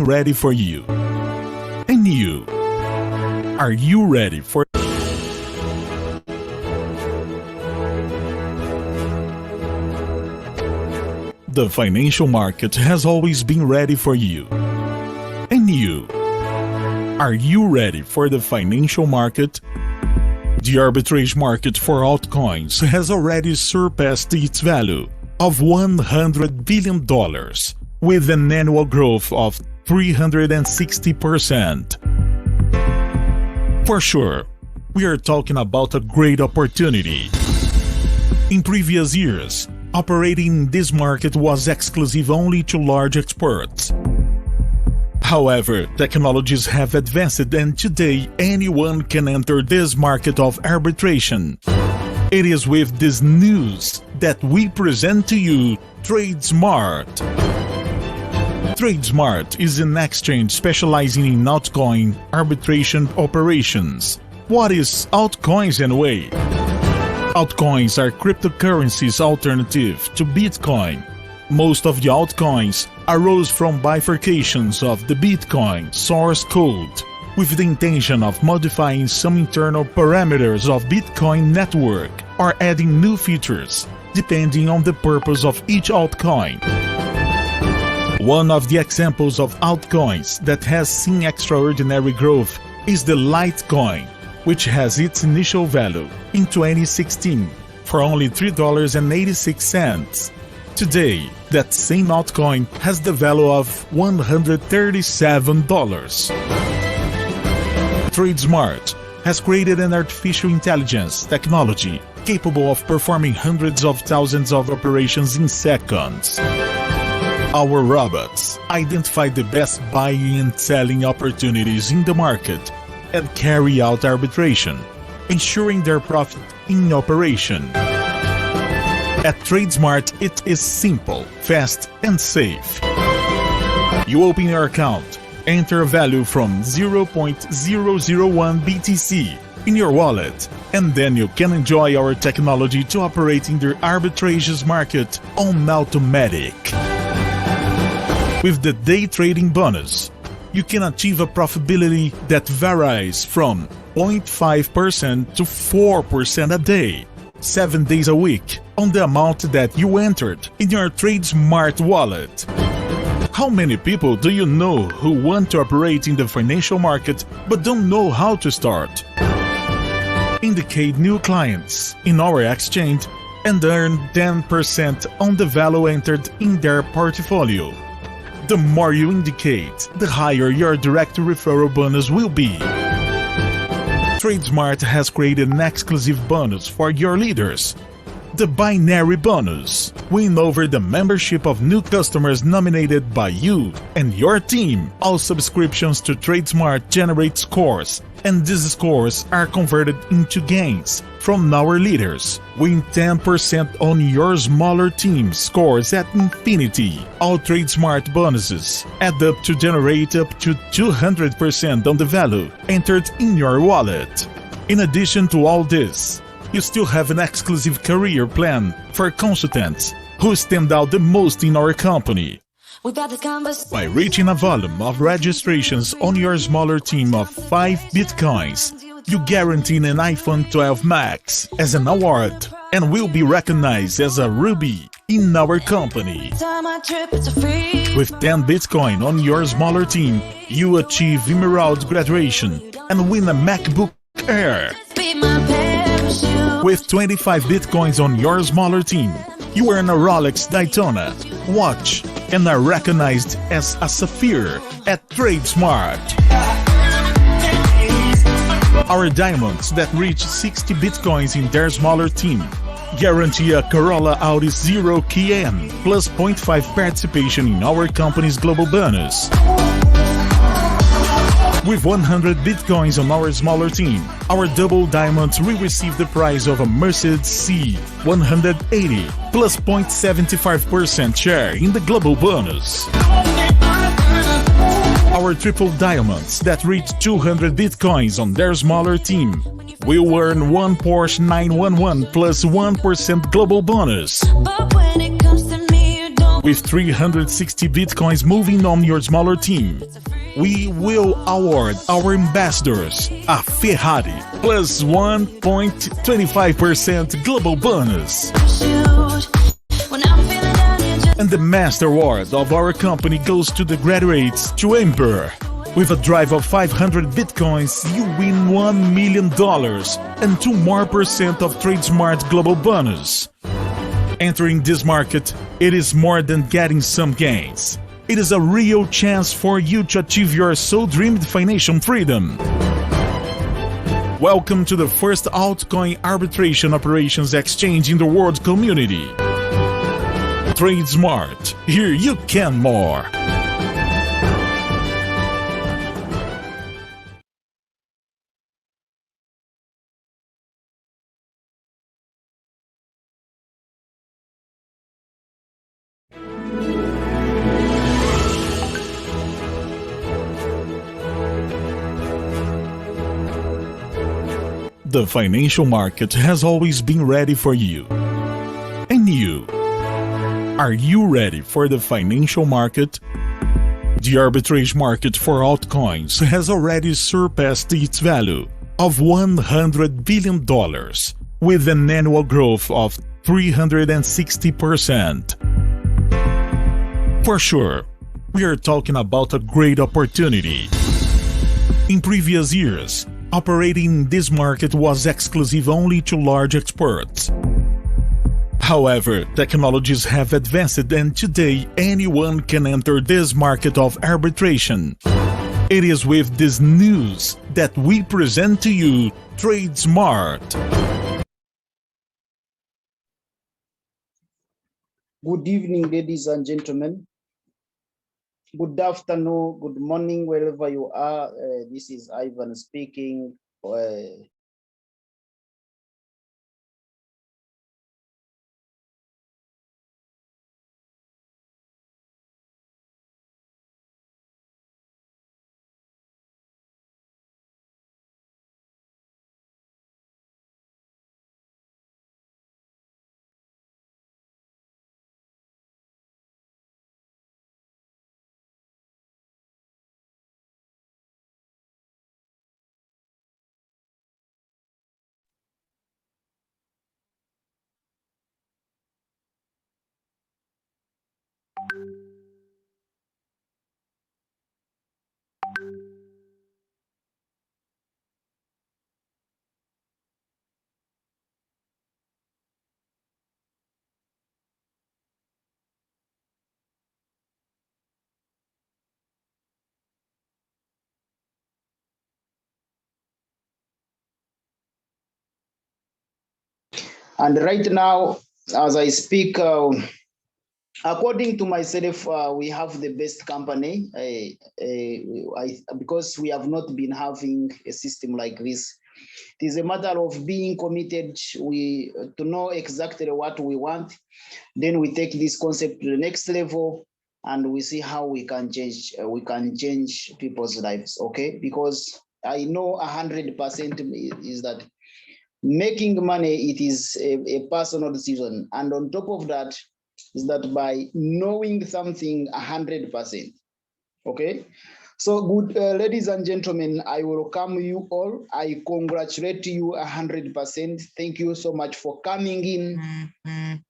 ready for you. And you, are you ready for the financial market has always been ready for you. And you, are you ready for the financial market? The arbitrage market for altcoins has already surpassed its value of $100 billion with an annual growth of 360%. For sure, we are talking about a great opportunity. In previous years, operating in this market was exclusive only to large experts. However, technologies have advanced and today anyone can enter this market of arbitration. It is with this news that we present to you TradeSmart. TradeSmart is an exchange specializing in altcoin arbitration operations. What is altcoins anyway? Altcoins are cryptocurrencies alternative to Bitcoin. Most of the altcoins arose from bifurcations of the Bitcoin source code, with the intention of modifying some internal parameters of Bitcoin network or adding new features, depending on the purpose of each altcoin. One of the examples of altcoins that has seen extraordinary growth is the Litecoin, which has its initial value in 2016 for only $3.86. Today, that same altcoin has the value of $137. TradeSmart has created an artificial intelligence technology capable of performing hundreds of thousands of operations in seconds. Our robots identify the best buying and selling opportunities in the market and carry out arbitration, ensuring their profit in operation. At TradeSmart, it is simple, fast, and safe. You open your account, enter a value from 0.001 BTC in your wallet, and then you can enjoy our technology to operate in the arbitrages market on automatic. With the day trading bonus, you can achieve a profitability that varies from 0.5% to 4% a day, 7 days a week, on the amount that you entered in your TradeSmart wallet. How many people do you know who want to operate in the financial market but don't know how to start? Indicate new clients in our exchange and earn 10% on the value entered in their portfolio. The more you indicate, the higher your direct referral bonus will be. TradeSmart has created an exclusive bonus for your leaders. The binary bonus. Win over the membership of new customers nominated by you and your team. All subscriptions to TradeSmart generate scores, and these scores are converted into gains from our leaders. Win 10% on your smaller team scores at infinity. All TradeSmart bonuses add up to generate up to 200% on the value entered in your wallet. In addition to all this, you still have an exclusive career plan for consultants who stand out the most in our company. By reaching a volume of registrations on your smaller team of 5 Bitcoins, you guarantee an iPhone 12 Max as an award and will be recognized as a Ruby in our company. With 10 Bitcoin on your smaller team, you achieve Emerald graduation and win a MacBook Air. With 25 Bitcoins on your smaller team, you earn a Rolex Daytona watch and are recognized as a Sapphire at TradeSmart. Our diamonds that reach 60 Bitcoins in their smaller team guarantee a Corolla Audi Zero Cayenne plus 0.5 participation in our company's global bonus. With 100 Bitcoins on our smaller team, our double diamonds will receive the prize of a Mercedes C180 plus 0.75% share in the global bonus. Our triple diamonds that reach 200 Bitcoins on their smaller team will earn one Porsche 911 plus 1% global bonus. With 360 Bitcoins moving on your smaller team, we will award our ambassadors a Ferrari plus 1.25% global bonus. And the Master Award of our company goes to the graduates to Ember. With a drive of 500 Bitcoins, you win $1 million and 2% more of TradeSmart global bonus. Entering this market, it is more than getting some gains. It is a real chance for you to achieve your so-dreamed financial freedom. Welcome to the first altcoin arbitration operations exchange in the world community. TradeSmart. Here you can more. The financial market has always been ready for you. And you? Are you ready for the financial market? The arbitrage market for altcoins has already surpassed its value of $100 billion with an annual growth of 360%. For sure, we are talking about a great opportunity. In previous years, operating in this market was exclusive only to large experts. However, technologies have advanced and today anyone can enter this market of arbitration. It is with this news that we present to you TradeSmart. Good evening, ladies and gentlemen. Good afternoon, good morning, wherever you are. This is Ivan speaking. And right now, as I speak, according to myself, we have the best company because we have not been having a system like this. It is a matter of being committed to know exactly what we want. Then we take this concept to the next level and we see how we can change people's lives, okay? Because I know 100% is that making money, it is a personal decision. And on top of that, is that by knowing something 100%, okay? So good, ladies and gentlemen, I welcome you all. I congratulate you 100%. Thank you so much for coming in.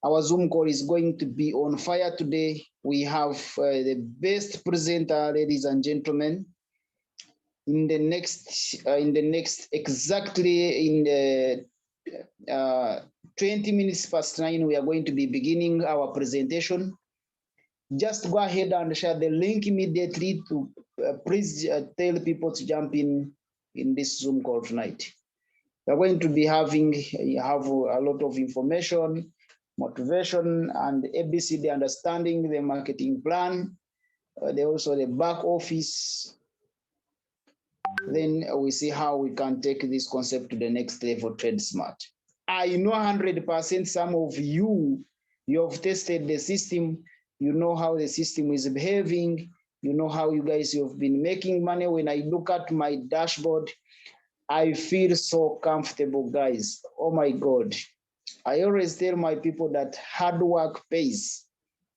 Our Zoom call is going to be on fire today. We have the best presenter, ladies and gentlemen. In the next exactly in the 20 minutes past 9, we are going to be beginning our presentation. Just go ahead and share the link immediately to please tell people to jump in this Zoom call tonight. We're going to be have a lot of information, motivation, and ABCD understanding the marketing plan. Also the back office. Then we see how we can take this concept to the next level, TradeSmart. I know 100% some of you have tested the system. You know how the system is behaving. You know how you guys have been making money. When I look at my dashboard, I feel so comfortable, guys. Oh my God. I always tell my people that hard work pays.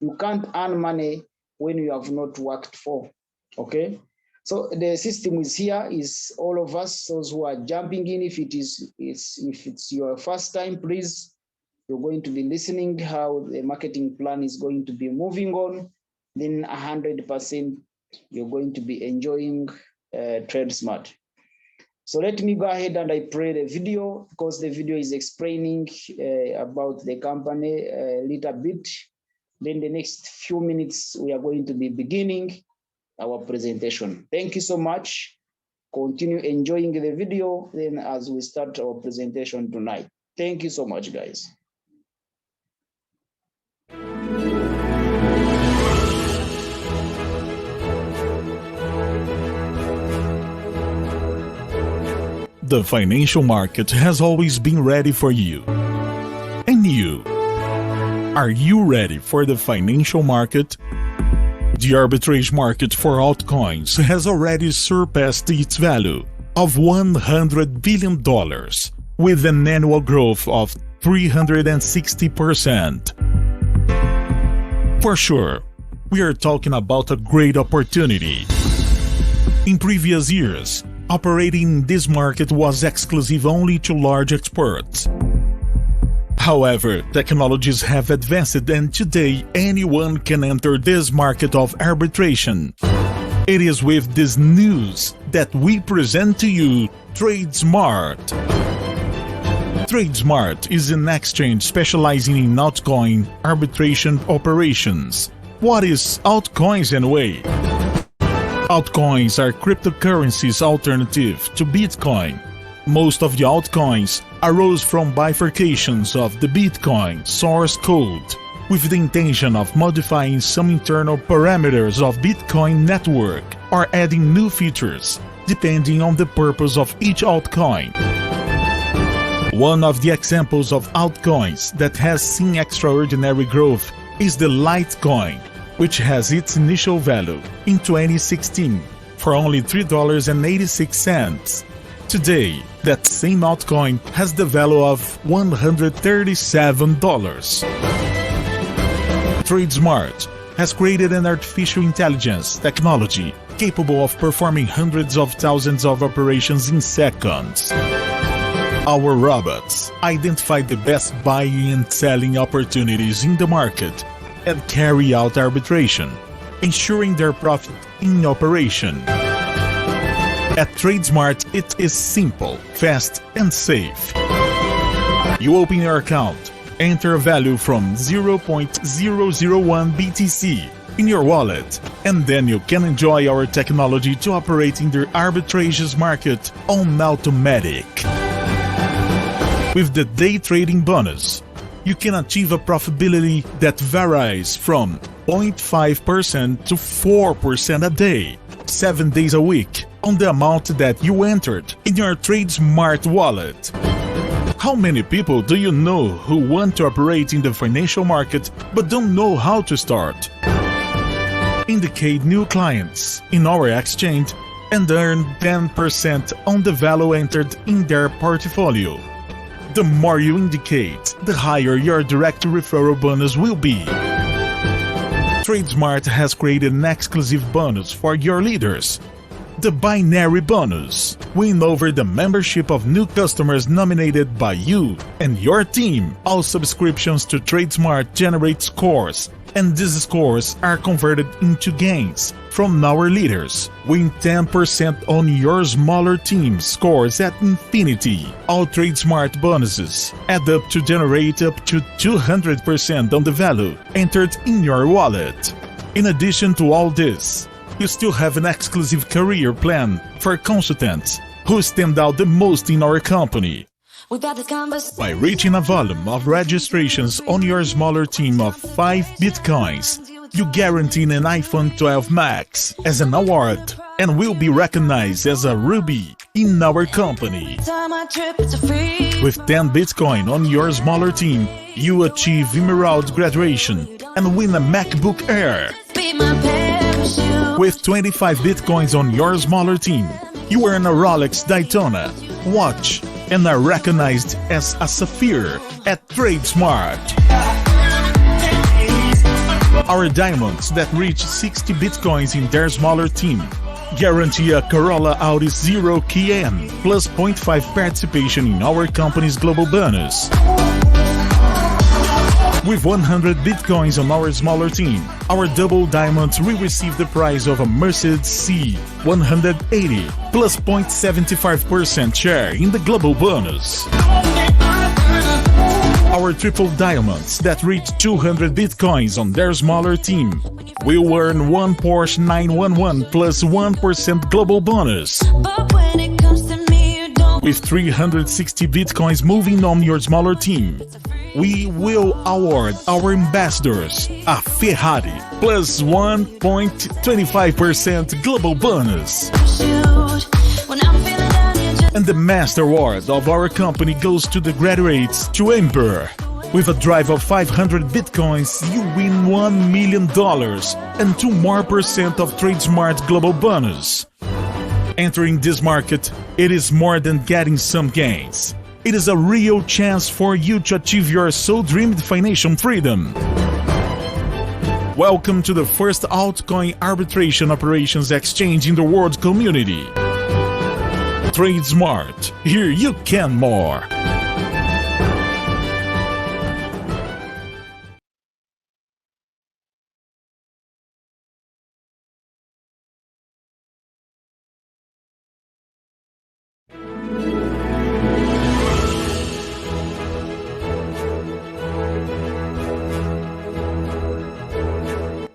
You can't earn money when you have not worked for. Okay. So the system is here, is all of us, those who are jumping in. If it's your first time, please, you're going to be listening how the marketing plan is going to be moving on. Then 100% you're going to be enjoying TradeSmart. So let me go ahead and I play the video, because the video is explaining about the company a little bit. Then the next few minutes, we are going to be beginning our presentation. Thank you so much. Continue enjoying the video then as we start our presentation tonight. Thank you so much, guys. The financial market has always been ready for you. And you? Are you ready for the financial market? The arbitrage market for altcoins has already surpassed its value of $100 billion with an annual growth of 360%. For sure, we are talking about a great opportunity. In previous years, operating in this market was exclusive only to large experts. However, technologies have advanced and today anyone can enter this market of arbitration. It is with this news that we present to you TradeSmart. TradeSmart is an exchange specializing in altcoin arbitration operations. What is altcoins anyway? Altcoins are cryptocurrencies alternative to Bitcoin. Most of the altcoins arose from bifurcations of the Bitcoin source code, with the intention of modifying some internal parameters of Bitcoin network or adding new features, depending on the purpose of each altcoin. One of the examples of altcoins that has seen extraordinary growth is the Litecoin, which has its initial value in 2016 for only $3.86. Today, that same altcoin has the value of $137. TradeSmart has created an artificial intelligence technology capable of performing hundreds of thousands of operations in seconds. Our robots identify the best buying and selling opportunities in the market and carry out arbitration, ensuring their profit in operation. At TradeSmart, it is simple, fast, and safe. You open your account, enter a value from 0.001 BTC in your wallet, and then you can enjoy our technology to operate in the arbitrages market on automatic. With the day trading bonus, you can achieve a profitability that varies from 0.5% to 4% a day, 7 days a week, on the amount that you entered in your TradeSmart wallet. How many people do you know who want to operate in the financial market but don't know how to start? Indicate new clients in our exchange and earn 10% on the value entered in their portfolio. The more you indicate, the higher your direct referral bonus will be. TradeSmart has created an exclusive bonus for your leaders. The binary bonus. Win over the membership of new customers nominated by you and your team. All subscriptions to TradeSmart generate scores, and these scores are converted into gains from our leaders. Win 10% on your smaller team scores at infinity. All TradeSmart bonuses add up to generate up to 200% on the value entered in your wallet. In addition to all this, you still have an exclusive career plan for consultants who stand out the most in our company. By reaching a volume of registrations on your smaller team of 5 Bitcoins, you guarantee an iPhone 12 Max as an award and will be recognized as a Ruby in our company. With 10 Bitcoin on your smaller team, you achieve Emerald graduation and win a MacBook Air. With 25 Bitcoins on your smaller team, you earn a Rolex Daytona watch and are recognized as a Sapphire at TradeSmart. our diamonds that reach 60 bitcoins in their smaller team. Guarantee a Corolla Audi 0 KM plus 0.5 participation in our company's global bonus. With 100 bitcoins on our smaller team, our double diamonds will receive the prize of a Mercedes C180 plus 0.75% share in the global bonus. Our triple diamonds that reach 200 bitcoins on their smaller team will earn one Porsche 911 plus 1% global bonus. With 360 bitcoins moving on your smaller team, we will award our ambassadors a Ferrari plus 1.25% global bonus. And the Master Award of our company goes to the graduates to Emperor. With a drive of 500 bitcoins, you win $1 million and 2% more of TradeSmart global bonus. Entering this market, it is more than getting some gains. It is a real chance for you to achieve your so-dreamed financial freedom. Welcome to the first altcoin arbitration operations exchange in the world community. TradeSmart. Here you can more.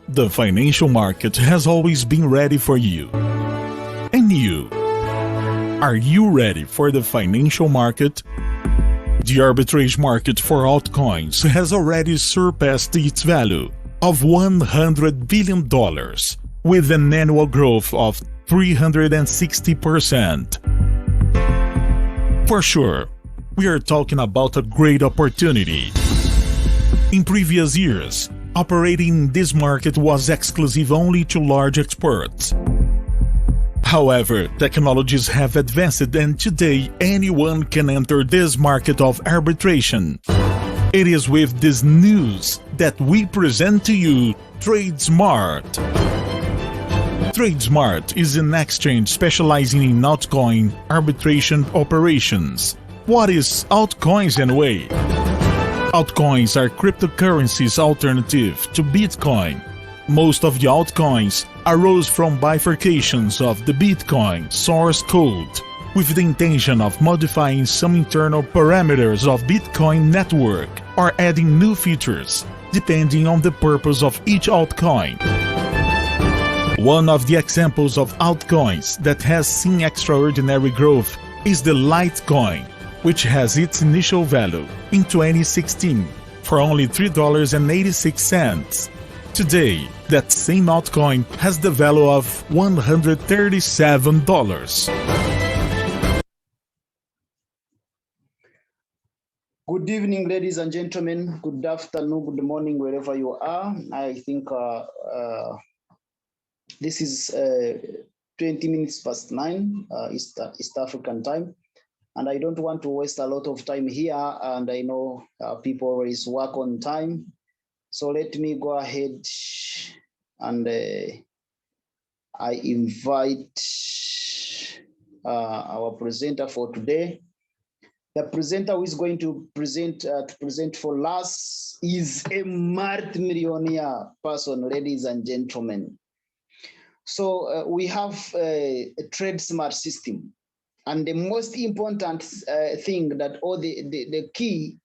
The financial market has always been ready for you. And you? Are you ready for the financial market? The arbitrage market for altcoins has already surpassed its value of $100 billion with an annual growth of 360%. For sure, we are talking about a great opportunity. In previous years, operating in this market was exclusive only to large experts. However, technologies have advanced and today anyone can enter this market of arbitration. It is with this news that we present to you TradeSmart. TradeSmart is an exchange specializing in altcoin arbitration operations. What is altcoins anyway? Altcoins are cryptocurrencies alternative to Bitcoin. Most of the altcoins arose from bifurcations of the Bitcoin source code, with the intention of modifying some internal parameters of Bitcoin network or adding new features, depending on the purpose of each altcoin. One of the examples of altcoins that has seen extraordinary growth is the Litecoin, which has its initial value in 2016 for only $3.86. Today, that same altcoin has the value of $137. Good evening, ladies and gentlemen. Good afternoon, good morning, wherever you are. I think this is 20 minutes past 9 East African time. And I don't want to waste a lot of time here. And I know people always work on time. So let me go ahead and I invite our presenter for today. The presenter who is going to present for us is a multi-millionaire person, ladies and gentlemen. So we have a TradeSmart system. And the most important thing that the key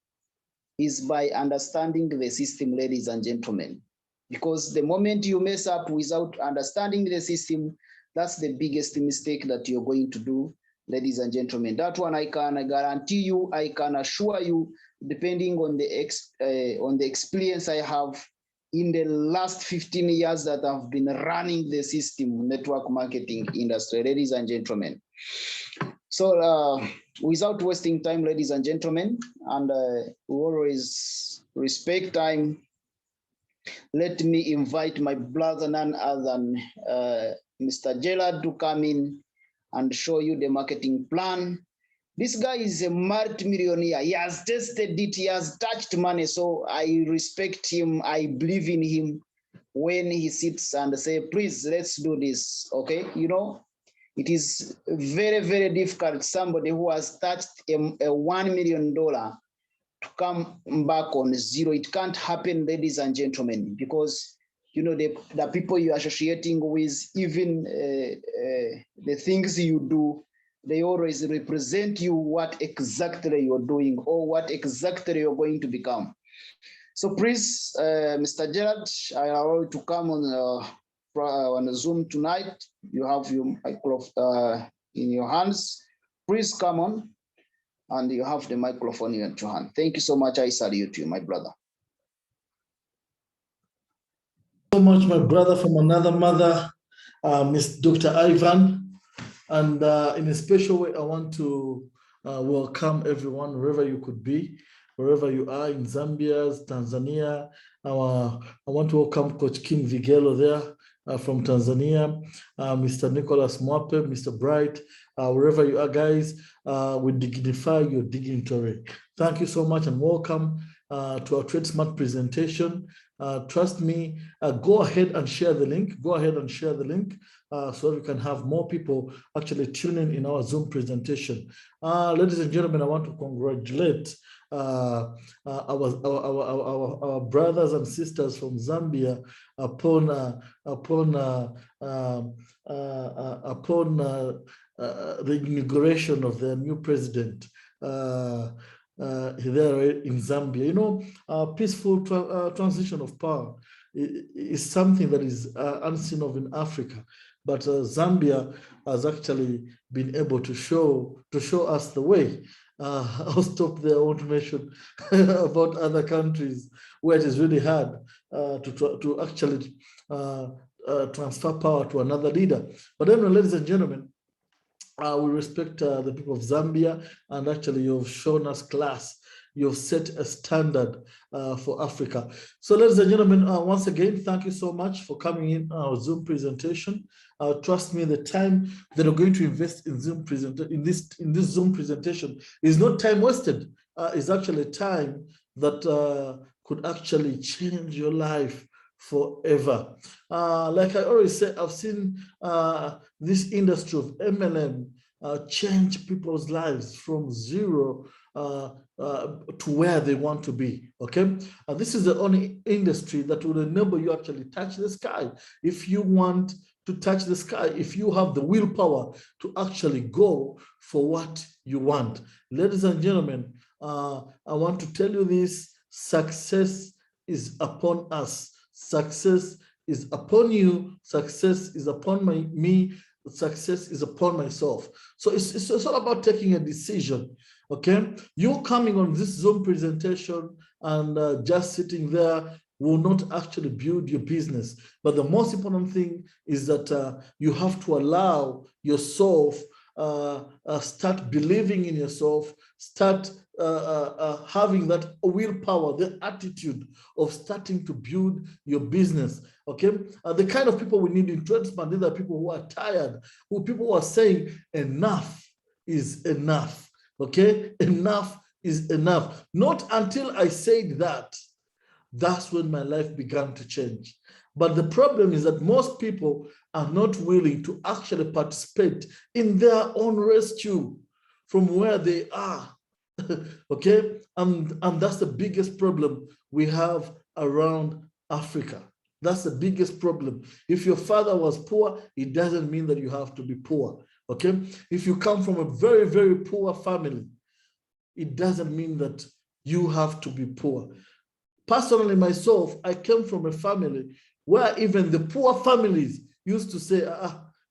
is by understanding the system, ladies and gentlemen. Because the moment you mess up without understanding the system, that's the biggest mistake that you're going to do, ladies and gentlemen. That one I can guarantee you, I can assure you, depending on the experience I have in the last 15 years that I've been running the system network marketing industry, ladies and gentlemen. So without wasting time, ladies and gentlemen, and we always respect time, let me invite my brother, none other than Mr. Gerald, to come in and show you the marketing plan. This guy is a multi-millionaire. He has tested it. He has touched money. So I respect him. I believe in him. when he sits and say, please, let's do this, okay? You know, it is very, very difficult. Somebody who has touched a $1 million to come back on zero. It can't happen, ladies and gentlemen, because you know the people you're associating with, even the things you do, they always represent you what exactly you're doing or what exactly you're going to become. So please, Mr. Gerard, I allow you to come on Zoom tonight. You have your microphone in your hands. Please come on, and you have the microphone in your hand. Thank you so much. I salute you, my brother. So much, my brother from another mother, Miss Dr. Ivan. And in a special way, I want to welcome everyone, wherever you could be, wherever you are in Zambia, Tanzania. I want to welcome Coach Kim Vigelo there from Tanzania, Mr. Nicholas Mwape, Mr. Bright, wherever you are, guys, we dignify your dignitary. Thank you so much and welcome to our TradeSmart presentation. Trust me, go ahead and share the link. Go ahead and share the link so we can have more people actually tuning in our Zoom presentation. Ladies and gentlemen, I want to congratulate our brothers and sisters from Zambia upon the inauguration of their new president there in Zambia. You know, peaceful transition of power is something that is unseen of in Africa, but Zambia has actually been able to show us the way. I'll stop there. I want to mention about other countries where it is really hard to actually transfer power to another leader. But anyway, ladies and gentlemen, we respect the people of Zambia, and actually you've shown us class. You've set a standard for Africa. So ladies and gentlemen, once again, thank you so much for coming in our Zoom presentation. Trust me, the time that we're going to invest in this Zoom presentation is not time wasted. It's actually time that could actually change your life forever. Like I already said, I've seen this industry of MLM change people's lives from zero to where they want to be. Okay, this is the only industry that will enable you actually touch the sky. If you want to touch the sky, if you have the willpower to actually go for what you want. Ladies and gentlemen, I want to tell you this: success is upon us. Success is upon you. Success is upon me. Success is upon myself. So it's all about taking a decision. Okay, you coming on this Zoom presentation and just sitting there will not actually build your business. But the most important thing is that you have to allow yourself start believing in yourself, start having that willpower, the attitude of starting to build your business. Okay, the kind of people we need in TradeSmart, these are people who are tired, people who are saying enough is enough. Okay, enough is enough. Not until I said that, that's when my life began to change. But the problem is that most people are not willing to actually participate in their own rescue from where they are. Okay, and that's the biggest problem we have around Africa. That's the biggest problem. If your father was poor, it doesn't mean that you have to be poor. Okay, if you come from a very, very poor family, it doesn't mean that you have to be poor. Personally, myself, I came from a family where even the poor families used to say,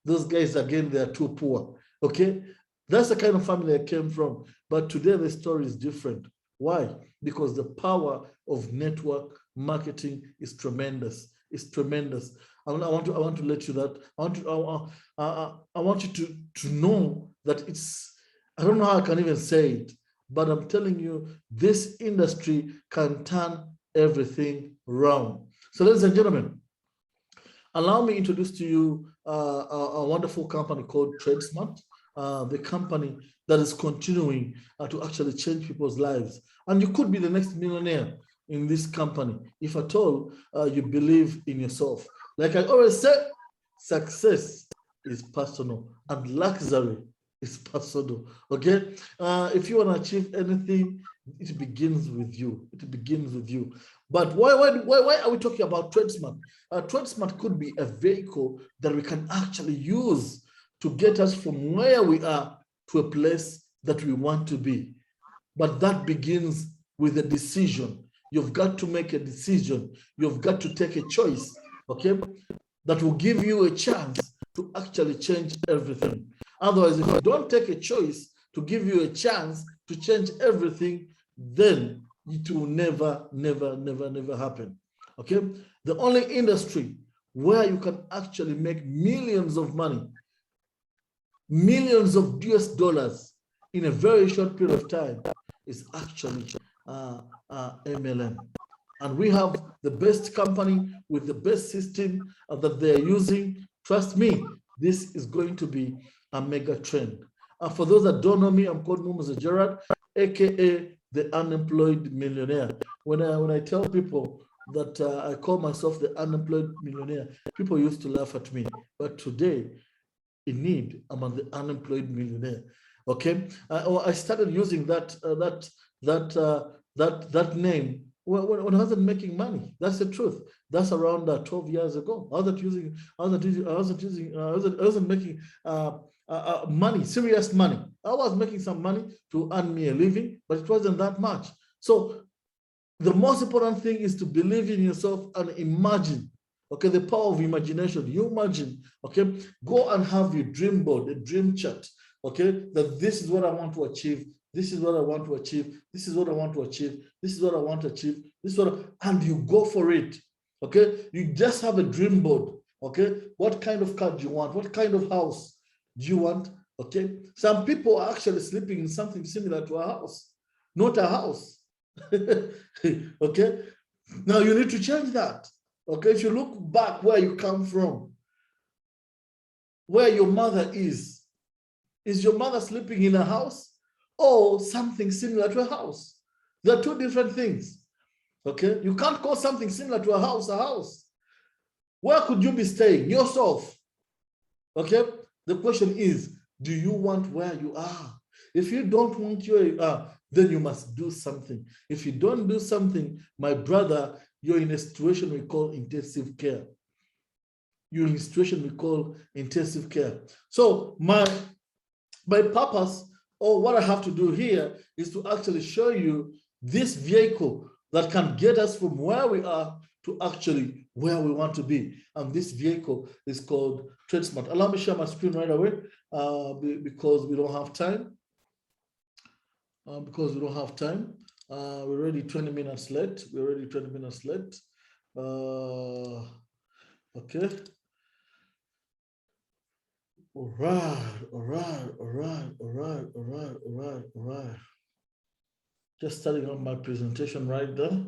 those guys, again, they are too poor. Okay, that's the kind of family I came from. But today the story is different. Why? Because the power of network marketing is tremendous. It's tremendous. I want to let you that. I want you to know that it's, I don't know how I can even say it, but I'm telling you, this industry can turn everything around. So ladies and gentlemen, allow me to introduce to you a wonderful company called TradeSmart, the company that is continuing to actually change people's lives. And you could be the next millionaire. in this company, if at all you believe in yourself. Like I always say, success is personal and luxury is personal. Okay, if you want to achieve anything, it begins with you. It begins with you. But why are we talking about TradeSmart? TradeSmart could be a vehicle that we can actually use to get us from where we are to a place that we want to be. But that begins with a decision. You've got to make a decision. You've got to take a choice, okay, that will give you a chance to actually change everything. Otherwise, if you don't take a choice to give you a chance to change everything, then it will never, never, never, never happen. Okay? The only industry where you can actually make millions of money, millions of US dollars in a very short period of time is actually MLM. And we have the best company with the best system that they're using. Trust me, this is going to be a mega trend. For those that don't know me, I'm called Mumuza Gerard, aka the unemployed millionaire. When I tell people that I call myself the unemployed millionaire, people used to laugh at me. But today, indeed, I'm the unemployed millionaire. Okay, I started using that name when I wasn't making money. That's the truth. That's around 12 years ago. I wasn't making money, serious money. I was making some money to earn me a living, but it wasn't that much. So the most important thing is to believe in yourself and imagine. Okay, the power of imagination. You imagine. Okay, go and have your dream board, a dream chart. Okay, that this is what I want to achieve. This is what I want to achieve. This is what I want to achieve. This is what I want to achieve. This is what, and you go for it. Okay, you just have a dream board. Okay, what kind of car do you want? What kind of house do you want? Okay, some people are actually sleeping in something similar to a house, not a house. Okay, now you need to change that. Okay, if you look back where you come from, where your mother is your mother sleeping in a house or something similar to a house? They're two different things. Okay, you can't call something similar to a house a house. Where could you be staying? Yourself. Okay, the question is, do you want where you are? If you don't want where you are, then you must do something. If you don't do something, my brother, you're in a situation we call intensive care. You're in a situation we call intensive care. So my purpose, or what I have to do here, is to actually show you this vehicle that can get us from where we are to actually where we want to be. And this vehicle is called TradeSmart. Allow me to share my screen right away because we don't have time. We're already 20 minutes late. Okay. All right. Just starting on my presentation right there.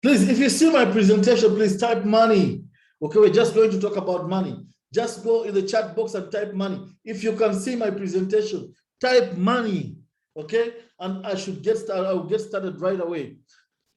Please, if you see my presentation, please type money. Okay, we're just going to talk about money. Just go in the chat box and type money. If you can see my presentation, type money. Okay, and I should get started. I'll get started right away.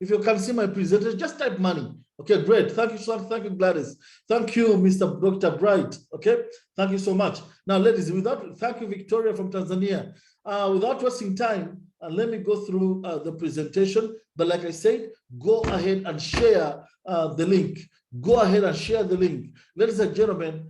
If you can see my presentation, just type money. Okay, great. Thank you, sir. Thank you, Gladys. Thank you, Mr. Dr. Bright. Okay, thank you so much. Now, ladies, thank you, Victoria from Tanzania. Without wasting time, let me go through the presentation. But like I said, go ahead and share the link. Go ahead and share the link. Ladies and gentlemen,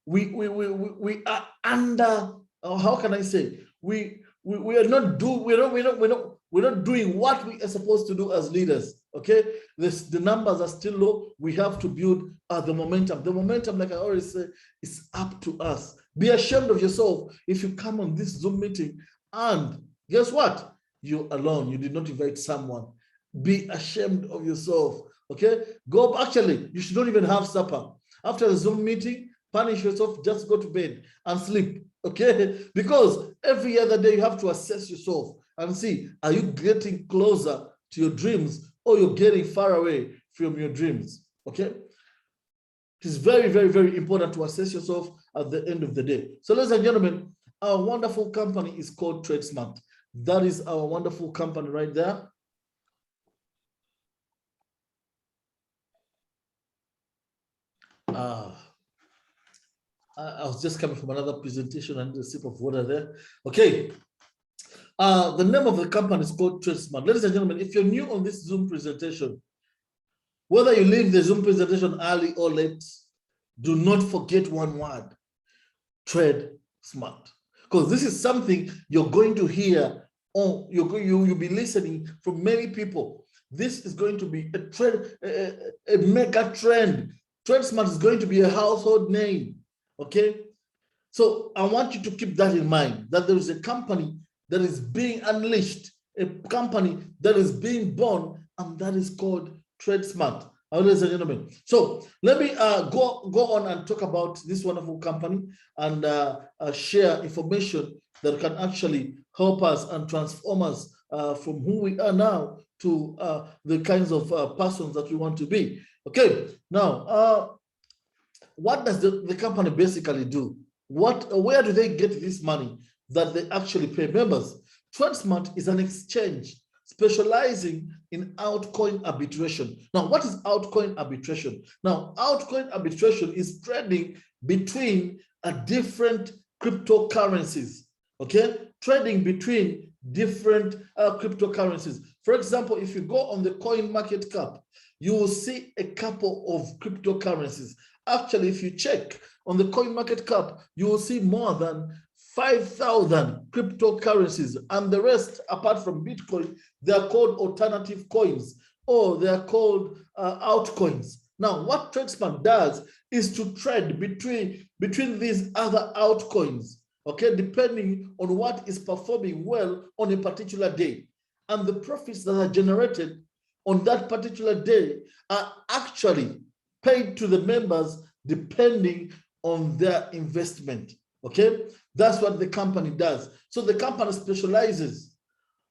we are under, how can I say? We're not doing what we are supposed to do as leaders. Okay, the numbers are still low. We have to build the momentum. The momentum, like I always say, is up to us. Be ashamed of yourself if you come on this Zoom meeting and guess what? You're alone. You did not invite someone. Be ashamed of yourself. Okay, actually, you should not even have supper. After the Zoom meeting, punish yourself, just go to bed and sleep. Okay, because every other day you have to assess yourself and see, are you getting closer to your dreams or you're getting far away from your dreams? Okay, it is very, very, very important to assess yourself at the end of the day. So ladies and gentlemen, our wonderful company is called TradeSmart. That is our wonderful company right there. Uh, I was just coming from another presentation and a sip of water there. Okay. The name of the company is called TradeSmart. Ladies and gentlemen, if you're new on this Zoom presentation, whether you leave the Zoom presentation early or late, do not forget one word: TradeSmart. Because this is something you're going to hear, or you'll be listening from many people. This is going to be a trend, a mega trend. TradeSmart is going to be a household name. Okay, so I want you to keep that in mind, that there is a company that is being unleashed, a company that is being born, and that is called TradeSmart. Ladies and gentlemen, so let me go on and talk about this wonderful company and share information that can actually help us and transform us from who we are now to the kinds of persons that we want to be. Okay, now, what does the company basically do? Where do they get this money that they actually pay members? TradeSmart is an exchange specializing in altcoin arbitration. Now, what is altcoin arbitration? Now, altcoin arbitration is trading between different cryptocurrencies, okay? Trading between different cryptocurrencies. For example, if you go on the coin market cap, you will see a couple of cryptocurrencies. Actually, if you check on the coin market cap, you will see more than 5,000 cryptocurrencies, and the rest, apart from Bitcoin, they are called alternative coins, or they are called altcoins. Now, what TradeSmart does is to trade between these other altcoins, okay, depending on what is performing well on a particular day. And the profits that are generated on that particular day are actually paid to the members depending on their investment. Okay, that's what the company does. So the company specializes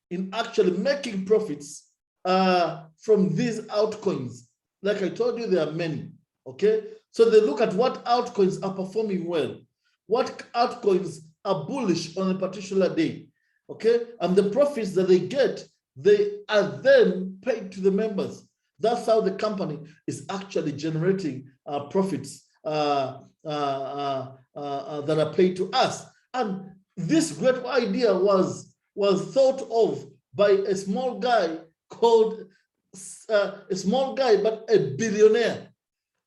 in actually making profits from these altcoins. Like I told you, there are many. Okay, so they look at what altcoins are performing well, what altcoins are bullish on a particular day. Okay, and the profits that they get, they are then paid to the members. That's how the company is actually generating profits that are paid to us. And this great idea was thought of by a small guy called, a small guy, but a billionaire.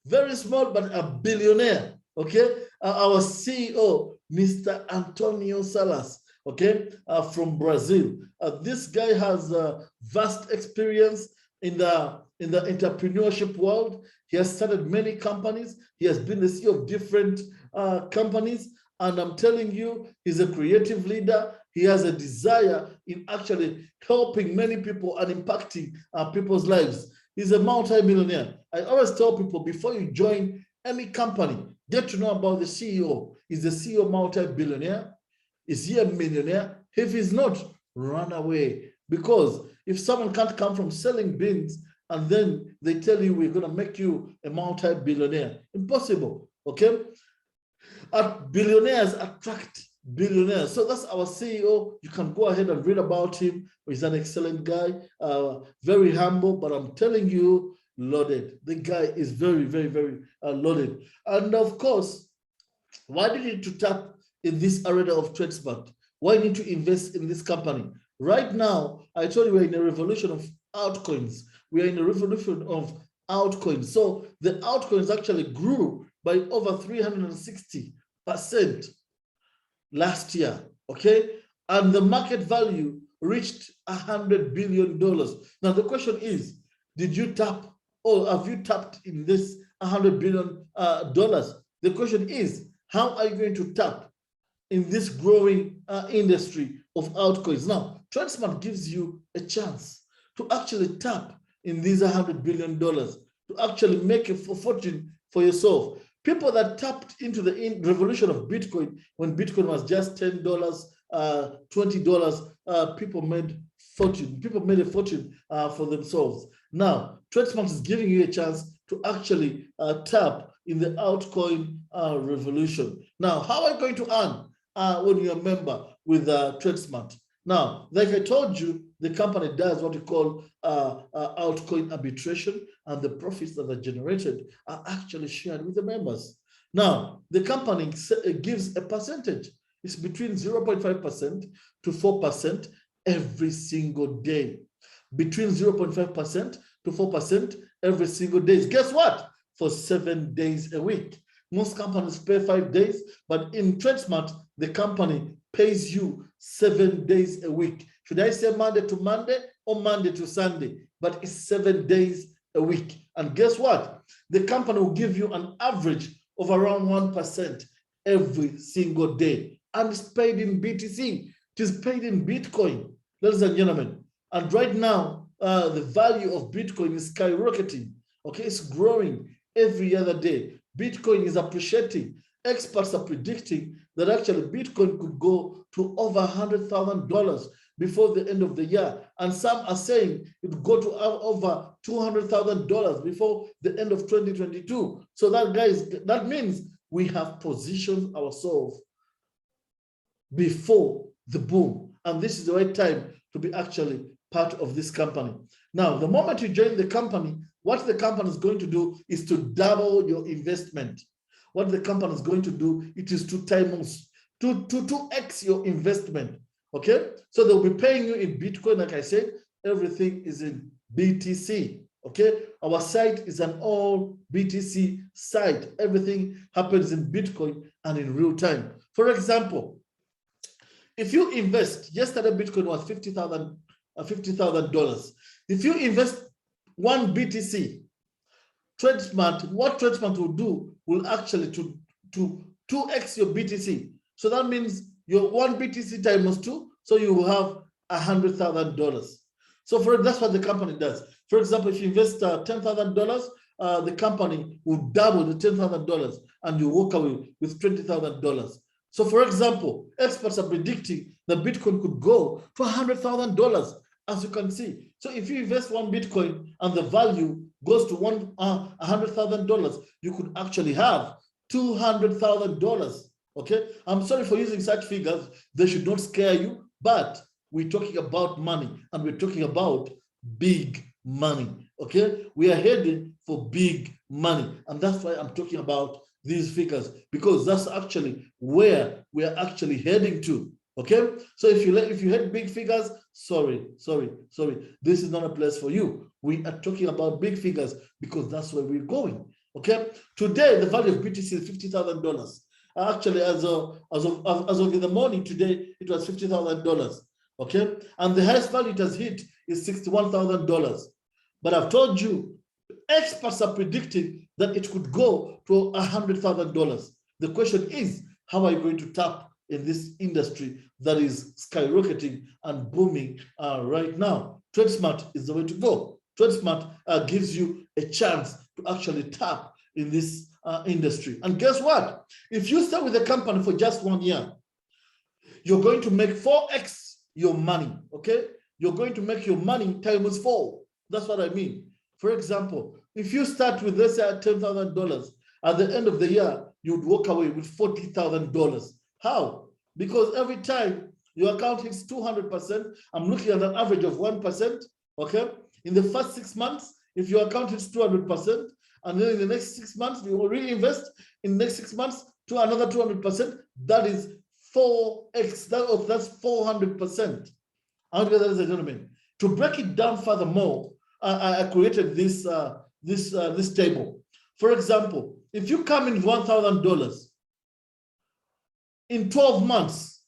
Very small, but a billionaire, okay? Our CEO, Mr. Antonio Salas, okay, from Brazil. This guy has vast experience in the entrepreneurship world. He has started many companies. He has been the CEO of different companies. And I'm telling you, he's a creative leader. He has a desire in actually helping many people and impacting people's lives. He's a multi-millionaire. I always tell people, before you join any company, get to know about the CEO. Is the CEO multi-billionaire? Is he a millionaire? If he's not, run away. Because if someone can't come from selling beans and then they tell you we're going to make you a multi-billionaire, impossible, okay? Billionaires attract billionaires. So that's our CEO. You can go ahead and read about him. He's an excellent guy, very humble, but I'm telling you, loaded. The guy is very, very, very loaded. And of course, why do you need to tap in this arena of TradeSmart? Why need to invest in this company? Right now, I told you we're in a revolution of altcoins. We are in a revolution of altcoins. So the altcoins actually grew by over 360% last year, okay? And the market value reached $100 billion. Now the question is, did you tap, or have you tapped in this $100 billion? The question is, how are you going to tap in this growing industry of altcoins? Now, TradeSmart gives you a chance to actually tap in these $100 billion, to actually make a fortune for yourself. People that tapped into the revolution of Bitcoin, when Bitcoin was just $10, $20, people made fortune. People made a fortune for themselves. Now, TradeSmart is giving you a chance to actually tap in the altcoin revolution. Now, how are you going to earn when you're a member with TradeSmart? Now, like I told you, the company does what we call altcoin arbitration, and the profits that are generated are actually shared with the members. Now, the company gives a percentage. It's between 0.5% to 4% every single day. Between 0.5% to 4% every single day. Guess what? For 7 days a week. Most companies pay 5 days, but in TradeSmart, the company pays you 7 days a week. Should I say Monday to Monday or Monday to Sunday? But it's 7 days a week. And guess what? The company will give you an average of around 1% every single day. And it's paid in BTC. It is paid in Bitcoin, ladies and gentlemen. And right now, the value of Bitcoin is skyrocketing. Okay, it's growing every other day. Bitcoin is appreciating. Experts are predicting that actually Bitcoin could go to over $100,000 before the end of the year. And some are saying it would go to over $200,000 before the end of 2022. So that, guys, that means we have positioned ourselves before the boom. And this is the right time to be actually part of this company. Now, the moment you join the company, what the company is going to do is to double your investment. What the company is going to do, it is to 2x your investment. Okay, so they'll be paying you in Bitcoin. Like I said, everything is in BTC. Okay, our site is an all BTC site. Everything happens in Bitcoin and in real time. For example, if you invest, yesterday Bitcoin was $50,000. If you invest 1 BTC, TradeSmart, what TradeSmart will do will actually to 2x your BTC. So that means your 1 BTC times 2, so you will have $100,000. So that's what the company does. For example, if you invest $10,000, the company will double the $10,000 and you walk away with $20,000. So for example, experts are predicting that Bitcoin could go to $100,000, as you can see. So if you invest 1 Bitcoin and the value goes to $100,000, you could actually have $200,000. Okay, I'm sorry for using such figures. They should not scare you, but we're talking about money and we're talking about big money. Okay, we are heading for big money, and that's why I'm talking about these figures, because that's actually where we are actually heading to. Okay, so if you had big figures, sorry, this is not a place for you. We are talking about big figures because that's where we're going. Okay, today the value of BTC is $50,000. Actually, as of in the morning today, it was $50,000. Okay, and the highest value it has hit is $61,000. But I've told you, experts are predicting that it could go to $100,000. The question is, how are you going to tap in this industry that is skyrocketing and booming right now? TradeSmart is the way to go. TradeSmart gives you a chance to actually tap in this industry. And guess what? If you stay with the company for just 1 year, you're going to make 4x your money, okay? You're going to make your money times 4. That's what I mean. For example, if you start with, let's say, $10,000, at the end of the year, you'd walk away with $40,000. How? Because every time your account hits 200%, I'm looking at an average of 1%, okay? In the first 6 months, if your account hits 200%, and then in the next 6 months, you will reinvest in the next 6 months to another 200%, that is 4x, that's 400%. Ladies and gentlemen, to break it down furthermore, I created this table. For example, if you come in $1,000 in 12 months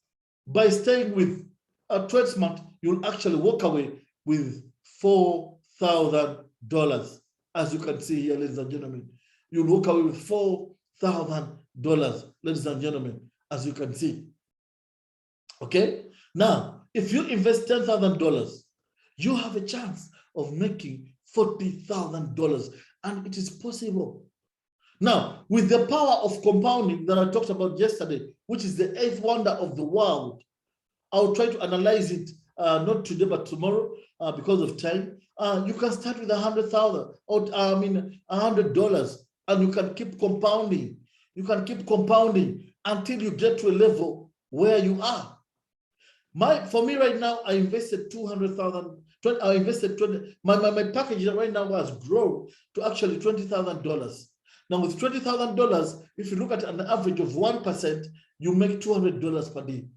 by staying with TradeSmart, you'll actually walk away with $4,000. As you can see here, ladies and gentlemen, you'll walk away with $4,000, ladies and gentlemen, as you can see. Okay, now if you invest $10,000, you have a chance of making $40,000, and it is possible. Now, with the power of compounding that I talked about yesterday, which is the 8th wonder of the world, I'll try to analyze it not today but tomorrow because of time. You can start with $100,000 or $100, and you can keep compounding. You can keep compounding until you get to a level where you are. For me right now, I invested 200,000. I invested 20. My package right now has grown to actually $20,000. Now with $20,000, if you look at an average of 1%, you make $200 per day.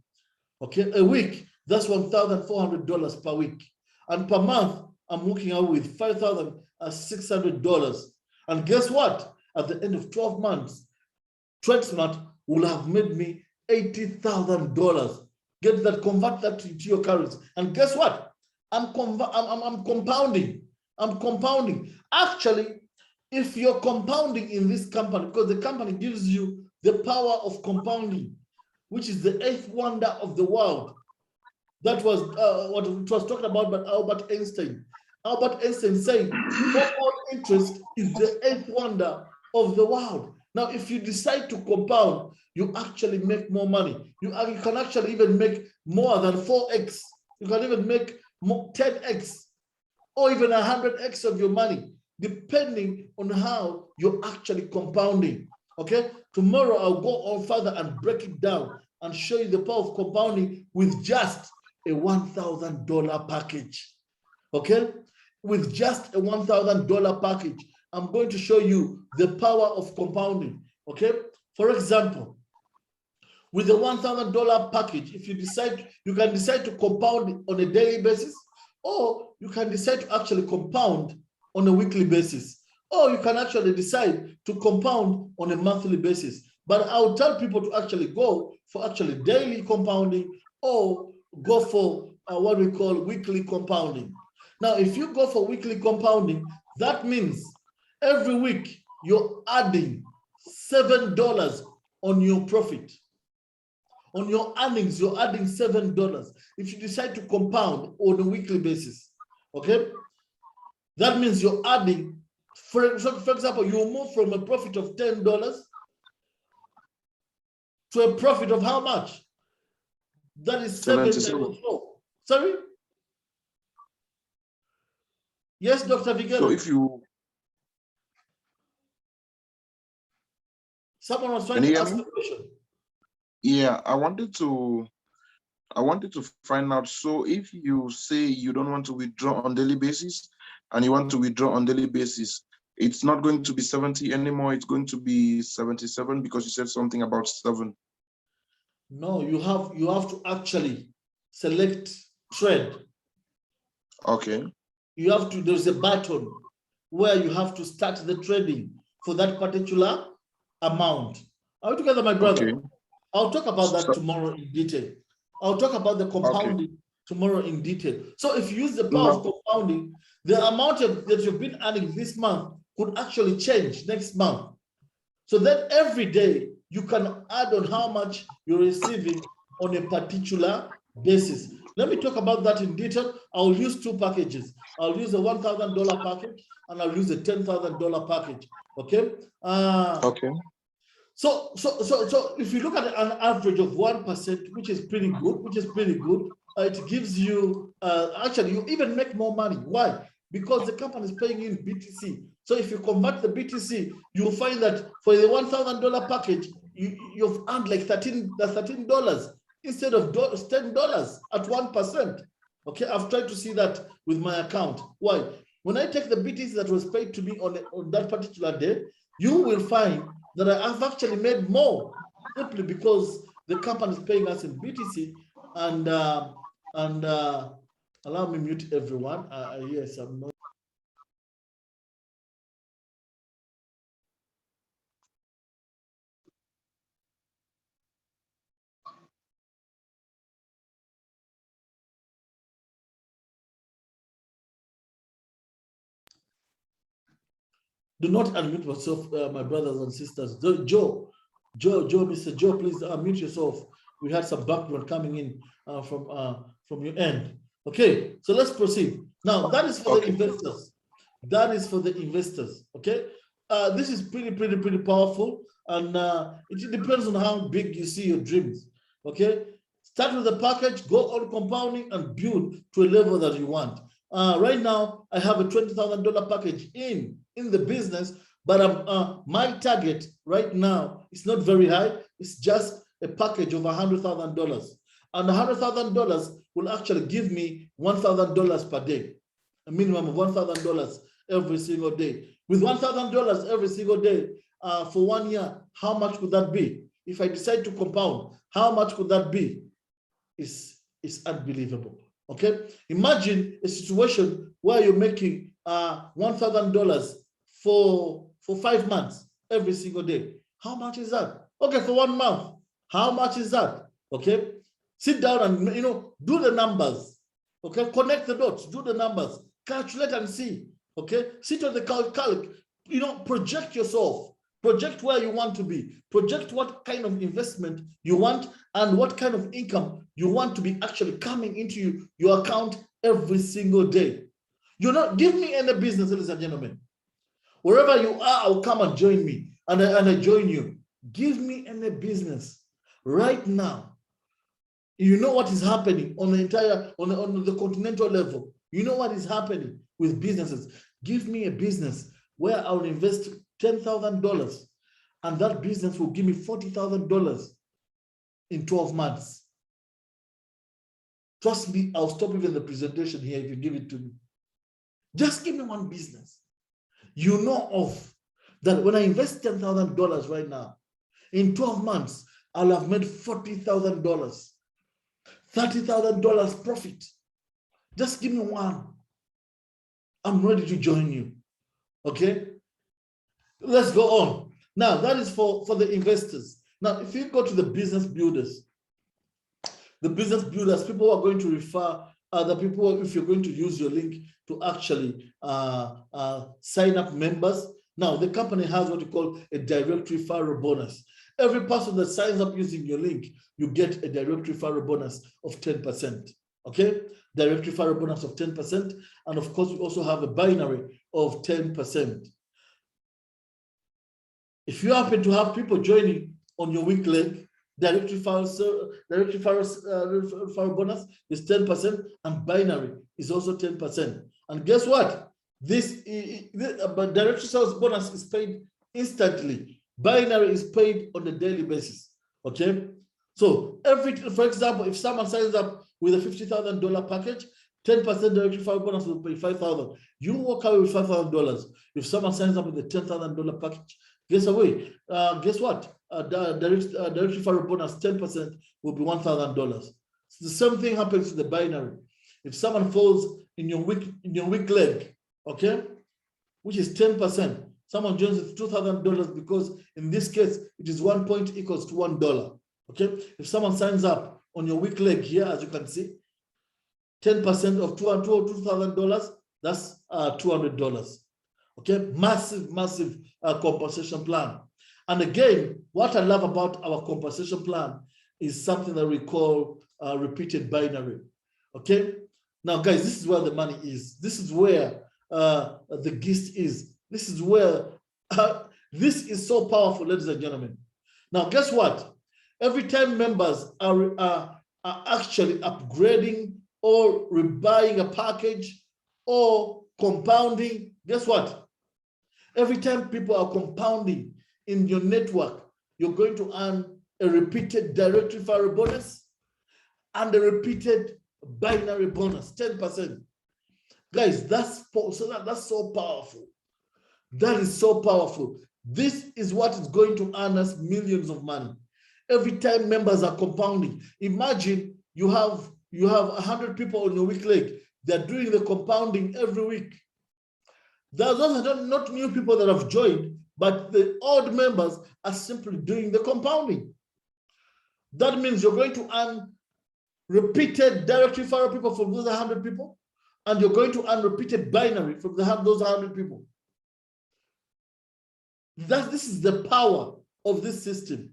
Okay, a week, that's $1,400 per week. And per month, I'm working out with $5,600. And guess what? At the end of 12 months, TradeSmart will have made me $80,000. Get that, convert that into your currency. And guess what? I'm compounding. I'm compounding. Actually, if you're compounding in this company, because the company gives you the power of compounding, which is the eighth wonder of the world. That was what it was talked about by Albert Einstein. Albert Einstein said, compound interest is the eighth wonder of the world. Now, if you decide to compound, you actually make more money. You can actually even make more than 4x. You can even make 10x or even 100x of your money, depending on how you're actually compounding. Okay, tomorrow I'll go on further and break it down and show you the power of compounding with just a $1,000 package. Okay, with just a $1,000 package, I'm going to show you the power of compounding. Okay, for example, with the $1,000 package, if you decide, you can decide to compound on a daily basis, or you can decide to actually compound on a weekly basis, or you can actually decide to compound on a monthly basis. But I'll tell people to actually go for actually daily compounding or go for what we call weekly compounding. Now, if you go for weekly compounding, that means every week you're adding $7 on your profit. On your earnings, you're adding $7 if you decide to compound on a weekly basis. Okay? That means you're adding, for example, you move from a profit of $10 to a profit of how much? That is 7. Sorry? Yes, Dr. Vigel. So if you... Someone was trying to ask a question. Yeah, I wanted to find out, so if you say you don't want to withdraw on daily basis and you want to withdraw on daily basis, it's not going to be 70 anymore, it's going to be 77 because you said something about 7. No, you have to actually select trade. Okay. You have to, there's a button where you have to start the trading for that particular amount. Are we together, my brother? Okay. I'll talk about that tomorrow in detail. I'll talk about the compounding tomorrow in detail. So if you use the power of compounding, the amount that you've been earning this month could actually change next month. So that every day you can add on how much you're receiving on a particular basis. Let me talk about that in detail. I'll use 2 packages. I'll use a $1,000 package and I'll use a $10,000 package. Okay. Okay. So if you look at an average of 1%, which is pretty good, it gives you, actually, you even make more money. Why? Because the company is paying you in BTC. So if you convert the BTC, you'll find that for the $1,000 package, you've earned like $13 instead of $10 at 1%. Okay, I've tried to see that with my account. Why? When I take the BTC that was paid to me on that particular day, you will find that I've actually made more simply because the company is paying us in BTC. And allow me mute everyone. Yes, I'm not. Do not unmute yourself, my brothers and sisters. Joe, Mr. Joe, please unmute yourself. We had some background coming in from your end. Okay, so let's proceed. Now, that is for the investors. That is for the investors, okay? This is pretty powerful, and it depends on how big you see your dreams, okay? Start with the package, go on compounding, and build to a level that you want. Right now, I have a $20,000 package in the business, but my target right now is not very high. It's just a package of $100,000. And $100,000 will actually give me $1,000 per day, a minimum of $1,000 every single day. With $1,000 every single day for 1 year, how much could that be? If I decide to compound, how much could that be? It's unbelievable. Okay, imagine a situation where you're making $1,000 for 5 months every single day. How much is that? Okay, for 1 month, how much is that? Okay, sit down and do the numbers. Okay, connect the dots, do the numbers, calculate and see. Okay, sit on the calc, project yourself. Project where you want to be. Project what kind of investment you want and what kind of income you want to be actually coming into your account every single day. Give me any business, ladies and gentlemen. Wherever you are, I'll come and join me. And I join you. Give me any business right now. You know what is happening on the continental level. You know what is happening with businesses. Give me a business where I'll invest $10,000 and that business will give me $40,000 in 12 months. Trust me, I'll stop even the presentation here if you give it to me. Just give me one business. You know of that when I invest $10,000 right now, in 12 months, I'll have made $40,000, $30,000 profit. Just give me one. I'm ready to join you. Okay? Let's go on. Now, that is for the investors. Now, if you go to the business builders, people are going to refer other people if you're going to use your link to actually sign up members. Now, the company has what you call a direct referral bonus. Every person that signs up using your link, you get a direct referral bonus of 10%. Okay? Direct referral bonus of 10%. And of course, we also have a binary of 10%. If you happen to have people joining on your weak link, direct referral bonus is 10%, and binary is also 10%. And guess what? This direct referral bonus is paid instantly. Binary is paid on a daily basis. Okay. So for example, if someone signs up with a $50,000 package, 10% direct referral bonus will pay $5,000. You walk away with $5,000. If someone signs up with a $10,000 package, guess what? Direct referral bonus 10% will be $1,000. The same thing happens to the binary. If someone falls in your weak leg, okay, which is 10%, someone joins with $2,000 because in this case it is 1 point equals to $1. Okay, if someone signs up on your weak leg here, as you can see, 10% of $2,000, that's $200. Okay, massive compensation plan. And again, what I love about our compensation plan is something that we call repeated binary. Okay, now guys, this is where the money is. This is where the gist is. This is where this is so powerful, ladies and gentlemen. Now, guess what? Every time members are actually upgrading or rebuying a package or compounding, guess what? Every time people are compounding in your network, you're going to earn a repeated direct referral bonus and a repeated binary bonus, 10%. Guys, that's so powerful. That is so powerful. This is what is going to earn us millions of money. Every time members are compounding. Imagine you have 100 people on your weak leg. They're doing the compounding every week. Those are not new people that have joined, but the old members are simply doing the compounding. That means you're going to earn repeated direct referral people from those 100 people, and you're going to earn repeated binary from those 100 people. This is the power of this system.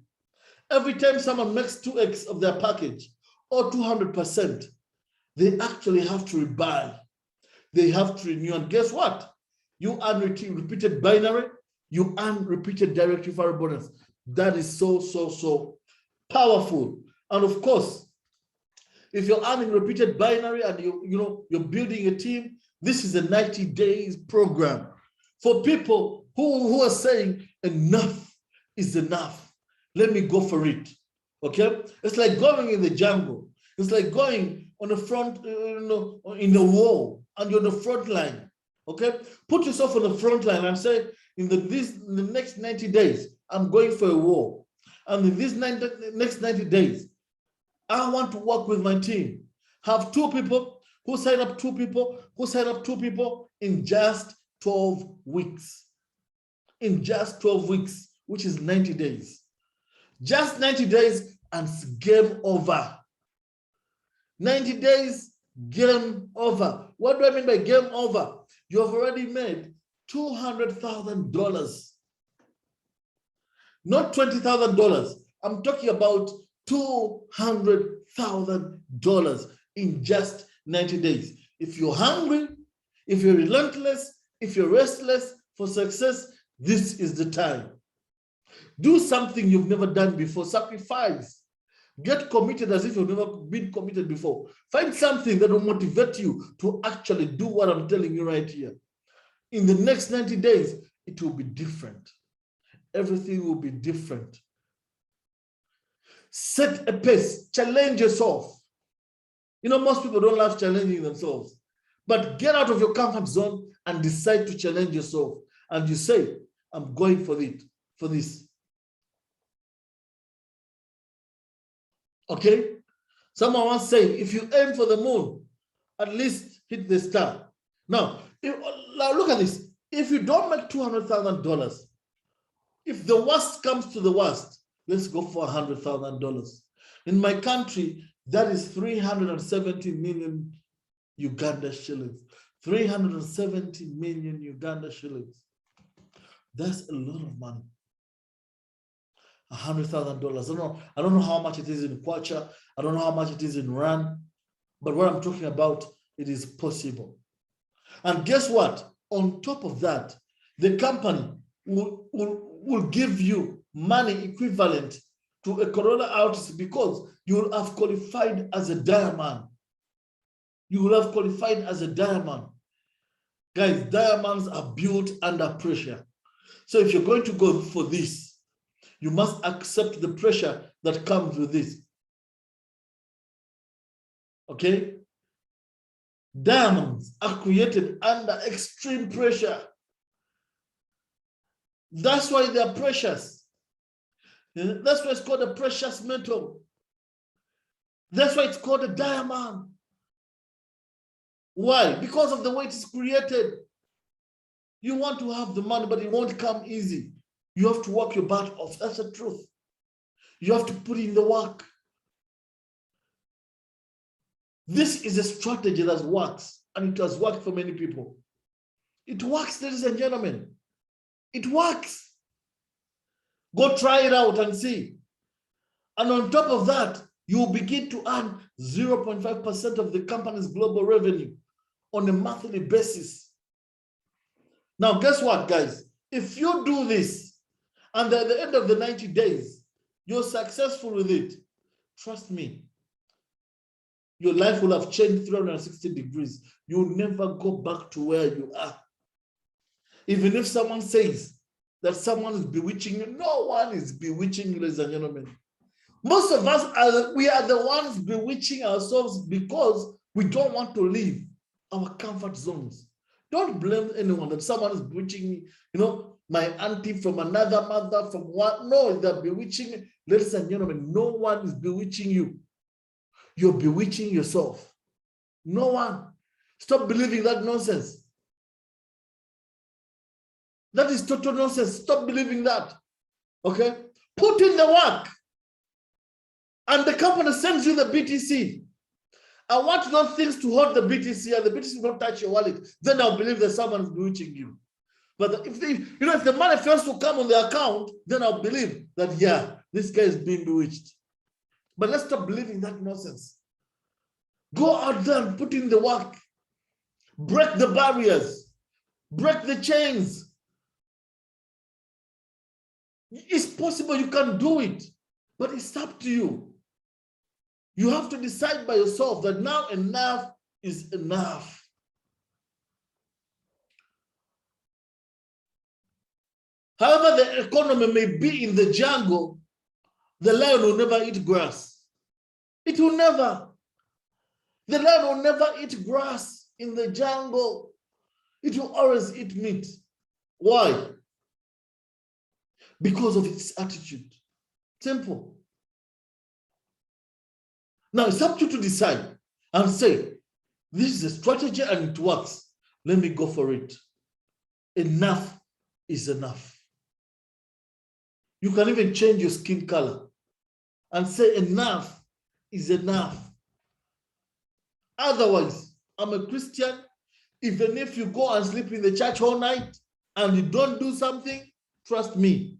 Every time someone makes 2x of their package or 200%, they actually have to rebuy. They have to renew. And guess what? You earn repeated binary, you earn repeated direct referral bonus. That is so powerful. And of course, if you're earning repeated binary and you're building a team, this is a 90 days program for people who are saying enough is enough. Let me go for it. Okay? It's like going in the jungle. It's like going on the front, in the war, and you're on the front line. Okay, put yourself on the front line and say, in the next 90 days, I'm going for a war, and in these next 90 days, I want to work with my team. Have 2 people who sign up 2 people who sign up 2 people in just 12 weeks. In just 12 weeks, which is 90 days. Just 90 days and it's game over. 90 days, game over. What do I mean by game over? You have already made $200,000. Not $20,000. I'm talking about $200,000 in just 90 days. If you're hungry, if you're relentless, if you're restless for success, this is the time. Do something you've never done before. Sacrifice. Get committed as if you've never been committed before. Find something that will motivate you to actually do what I'm telling you right here. In the next 90 days, it will be different. Everything will be different. Set a pace. Challenge yourself. Most people don't love challenging themselves. But get out of your comfort zone and decide to challenge yourself. And you say, I'm going for this. Okay? Someone once said, if you aim for the moon, at least hit the star. Now look at this. If you don't make $200,000, if the worst comes to the worst, let's go for $100,000. In my country, that is 370 million Uganda shillings. 370 million Uganda shillings. That's a lot of money. $100,000. I don't know how much it is in Kwacha. I don't know how much it is in Rand. But what I'm talking about, it is possible. And guess what? On top of that, the company will give you money equivalent to a Corolla Altis because you will have qualified as a diamond. You will have qualified as a diamond. Guys, diamonds are built under pressure. So if you're going to go for this, you must accept the pressure that comes with this. Okay? Diamonds are created under extreme pressure. That's why they are precious. That's why it's called a precious metal. That's why it's called a diamond. Why? Because of the way it's created. You want to have the money, but it won't come easy. You have to work your butt off. That's the truth. You have to put in the work. This is a strategy that works, and it has worked for many people. It works, ladies and gentlemen. It works. Go try it out and see. And on top of that, you will begin to earn 0.5% of the company's global revenue on a monthly basis. Now, guess what, guys? If you do this, and at the end of the 90 days, you're successful with it, trust me, your life will have changed 360 degrees. You'll never go back to where you are. Even if someone says that someone is bewitching you, no one is bewitching you, ladies and gentlemen. Most of us, we are the ones bewitching ourselves because we don't want to leave our comfort zones. Don't blame anyone that someone is bewitching me. My auntie from another mother, from what? No, they're bewitching me. Ladies and gentlemen, no one is bewitching you. You're bewitching yourself. No one. Stop believing that nonsense. That is total nonsense. Stop believing that. Okay? Put in the work. And the company sends you the BTC. I want those things to hold the BTC, and the BTC don't touch your wallet. Then I'll believe that someone is bewitching you. But if the money fails to come on the account, then I'll believe that, yeah, this guy is being bewitched. But let's stop believing that nonsense. Go out there and put in the work. Break the barriers. Break the chains. It's possible you can do it, but it's up to you. You have to decide by yourself that now enough is enough. However the economy may be in the jungle, the lion will never eat grass. It will never. The lion will never eat grass in the jungle. It will always eat meat. Why? Because of its attitude. Simple. Now it's up to you to decide and say, this is a strategy and it works. Let me go for it. Enough is enough. You can even change your skin color and say enough is enough. Otherwise, I'm a Christian. Even if you go and sleep in the church all night and you don't do something, trust me,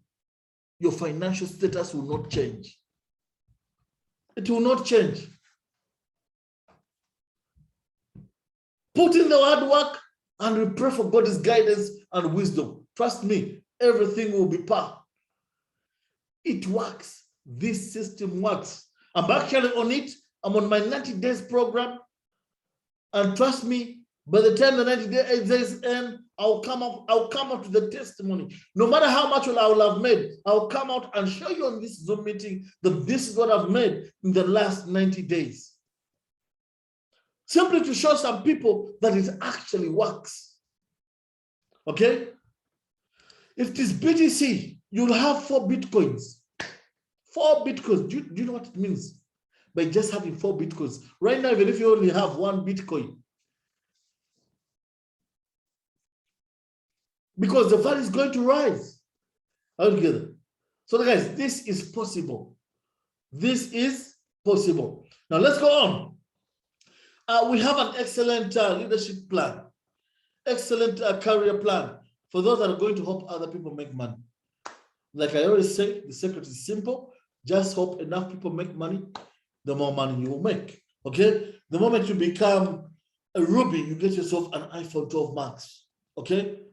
your financial status will not change. It will not change. Put in the hard work and we pray for God's guidance and wisdom. Trust me, everything will be par. It works. This system works. I'm actually on it. I'm on my 90 days program. And trust me, by the time the 90 days end, I'll come up with the testimony. No matter how much I will have made, I'll come out and show you on this Zoom meeting that this is what I've made in the last 90 days. Simply to show some people that it actually works. Okay? If it is BTC, you'll have 4 Bitcoins. 4 Bitcoins. Do you know what it means? By just having 4 Bitcoins. Right now, even if you only have 1 Bitcoin, because the value is going to rise altogether. So guys, this is possible. This is possible. Now let's go on. We have an excellent leadership plan, excellent career plan for those that are going to help other people make money. Like I always say, the secret is simple. Just hope enough people make money, the more money you will make. Okay? The moment you become a Ruby, you get yourself an iPhone 12 Max. Okay?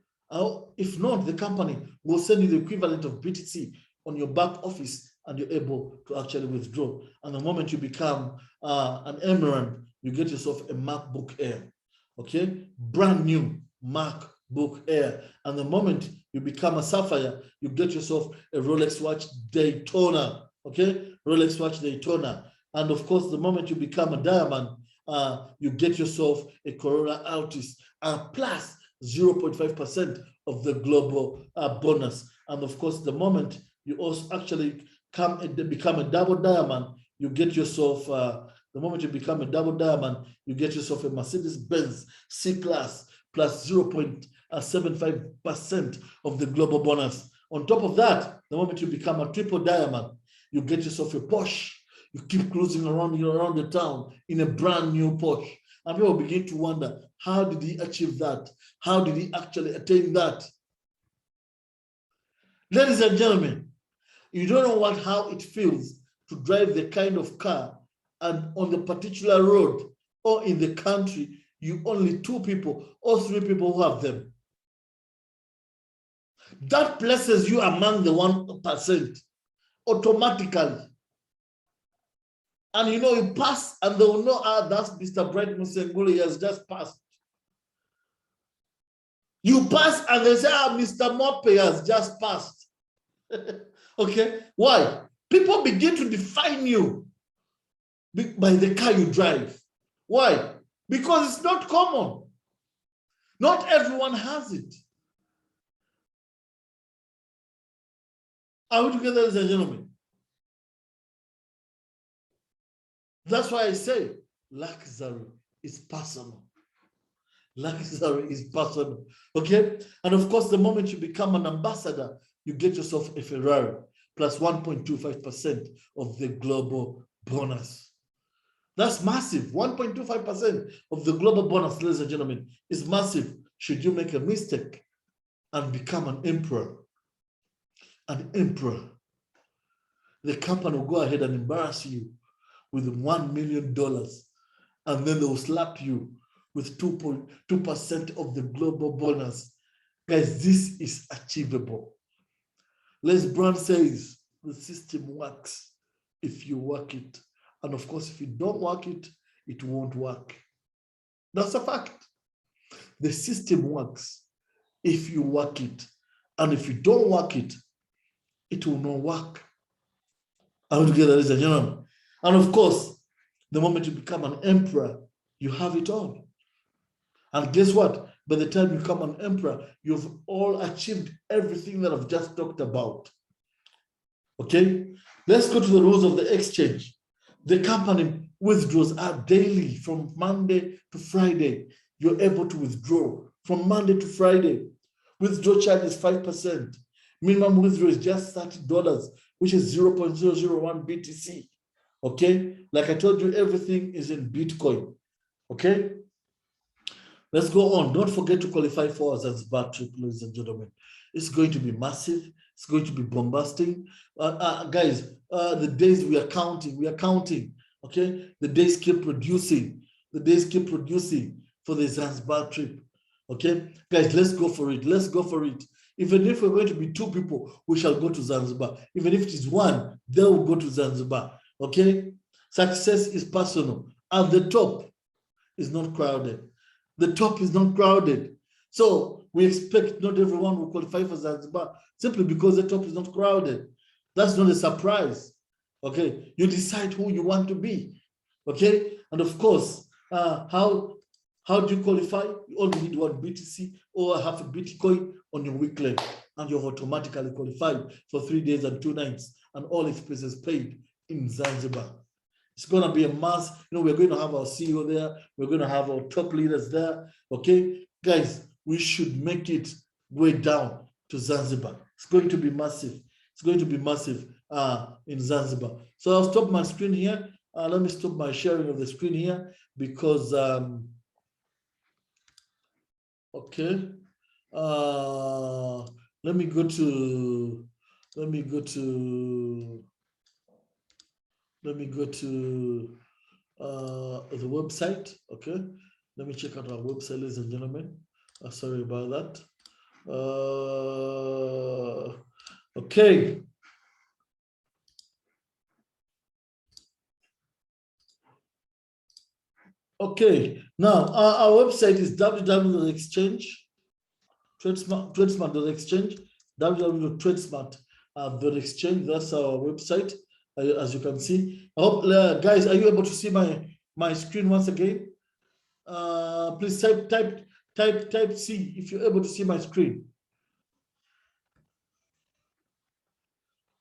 If not, the company will send you the equivalent of BTC on your back office and you're able to actually withdraw. And the moment you become an Emerald, you get yourself a MacBook Air. Okay? Brand new MacBook Air. And the moment you become a Sapphire, you get yourself a Rolex watch Daytona. Okay? Rolex watch Daytona. And of course, the moment you become a Diamond, you get yourself a Corolla Altis plus 0.5% of the global bonus. And of course, the moment you also actually become a double diamond, you get yourself, the moment you become a double diamond, you get yourself a Mercedes-Benz C-Class plus 0.75% of the global bonus. On top of that, the moment you become a triple diamond, you get yourself a Porsche. You keep cruising around the town in a brand new Porsche. And people begin to wonder, how did he achieve that? How did he actually attain that? Ladies and gentlemen, you don't know how it feels to drive the kind of car and on the particular road or in the country, you only 2 people or 3 people who have them. That places you among the 1% automatically. And you know, you pass and they will know, that's Mr. Bright Musenguli, he has just passed. You pass and they say, Mr. Mope has just passed. Okay, why? People begin to define you by the car you drive. Why? Because it's not common. Not everyone has it. Are we together, ladies and gentlemen? That's why I say luxury is personal. Luxury is personal. Okay? And of course, the moment you become an ambassador, you get yourself a Ferrari plus 1.25% of the global bonus. That's massive. 1.25% of the global bonus, ladies and gentlemen, is massive. Should you make a mistake and become an emperor, the company will go ahead and embarrass you with $1 million, and then they will slap you with 2.2% of the global bonus. Guys, this is achievable. Les Brown says the system works if you work it. And of course, if you don't work it, it won't work. That's a fact. The system works if you work it. And if you don't work it, it will not work. Are we together, ladies and gentlemen? And of course, the moment you become an emperor, You have it all. And guess what? By the time you come on Emperor, you've all achieved everything that I've just talked about. Okay, let's go to the rules of the exchange. The company withdrawals are daily from Monday to Friday. You're able to withdraw from Monday to Friday. Withdrawal charge is 5%. Minimum withdrawal is just $30, which is 0.001 BTC. Okay, like I told you, everything is in Bitcoin. Okay, let's go on. Don't forget to qualify for our Zanzibar trip, ladies and gentlemen. It's going to be massive. It's going to be bombastic. Guys, the days we are counting, okay? The days keep producing. The days keep producing for the Zanzibar trip, okay? Guys, let's go for it. Let's go for it. Even if we're going to be 2 people, we shall go to Zanzibar. Even if it is 1, they will go to Zanzibar, okay? Success is personal. At the top is not crowded. The top is not crowded. So we expect not everyone will qualify for Zanzibar simply because the top is not crowded. That's not a surprise. Okay, you decide who you want to be. Okay, and of course, how do you qualify? You only need 1 BTC or half a Bitcoin on your weekly, and you're automatically qualified for 3 days and 2 nights, and all expenses paid in Zanzibar. It's going to be a mass. You know, we're going to have our CEO there. We're going to have our top leaders there. Okay, guys, we should make it way down to Zanzibar. It's going to be massive. It's going to be massive in Zanzibar. So I'll stop my screen here. Let me stop my sharing of the screen here because, okay. Let me go to the website. Okay, let me check out our website, ladies and gentlemen. Sorry about that. Okay. Okay, now our website is www.exchange, TradeSmart.exchange, www.tradesmart.exchange. That's our website, as you can see. I hope, guys, are you able to see my screen once again? Please type C if you're able to see my screen.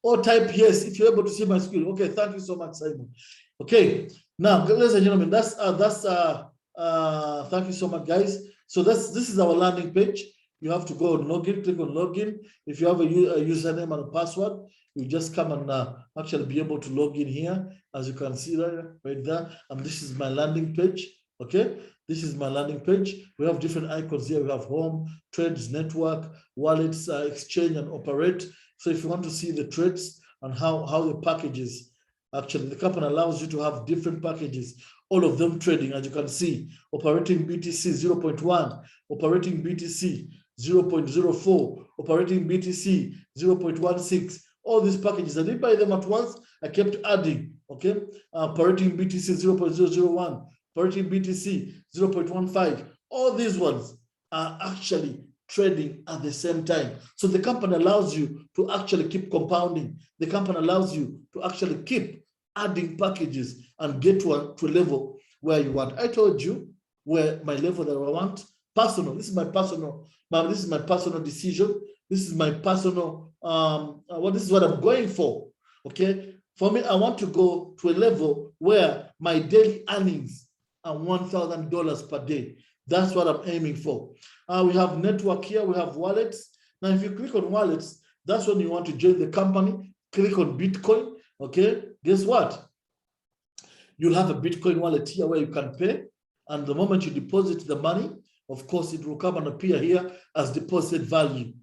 Or type yes if you're able to see my screen. Okay, thank you so much, Simon. Okay, now, ladies and gentlemen, thank you so much, guys. So this is our landing page. You have to go and log in, click on login. If you have a username and a password, you just come and actually be able to log in here, as you can see right there. And this is my landing page. Okay, this is my landing page. We have different icons here. We have home, trades, network, wallets, exchange, and operate. So if you want to see the trades and how the packages, actually the company allows you to have different packages, all of them trading, as you can see, operating BTC 0.1, operating BTC 0.04, operating BTC 0.16, all these packages. I didn't buy them at once. I kept adding, okay? Operating BTC 0.001, operating BTC 0.15. All these ones are actually trading at the same time. So the company allows you to actually keep compounding. The company allows you to actually keep adding packages and get to a level where you want. I told you where my level that I want. Personal. This is my personal. This is my personal decision. This is my personal. This is what I'm going for. Okay. For me, I want to go to a level where my daily earnings are $1,000 per day. That's what I'm aiming for. We have network here. We have wallets. Now, if you click on wallets, that's when you want to join the company. Click on Bitcoin. Okay. Guess what? You'll have a Bitcoin wallet here where you can pay. And the moment you deposit the money, of course, it will come and appear here as deposit value.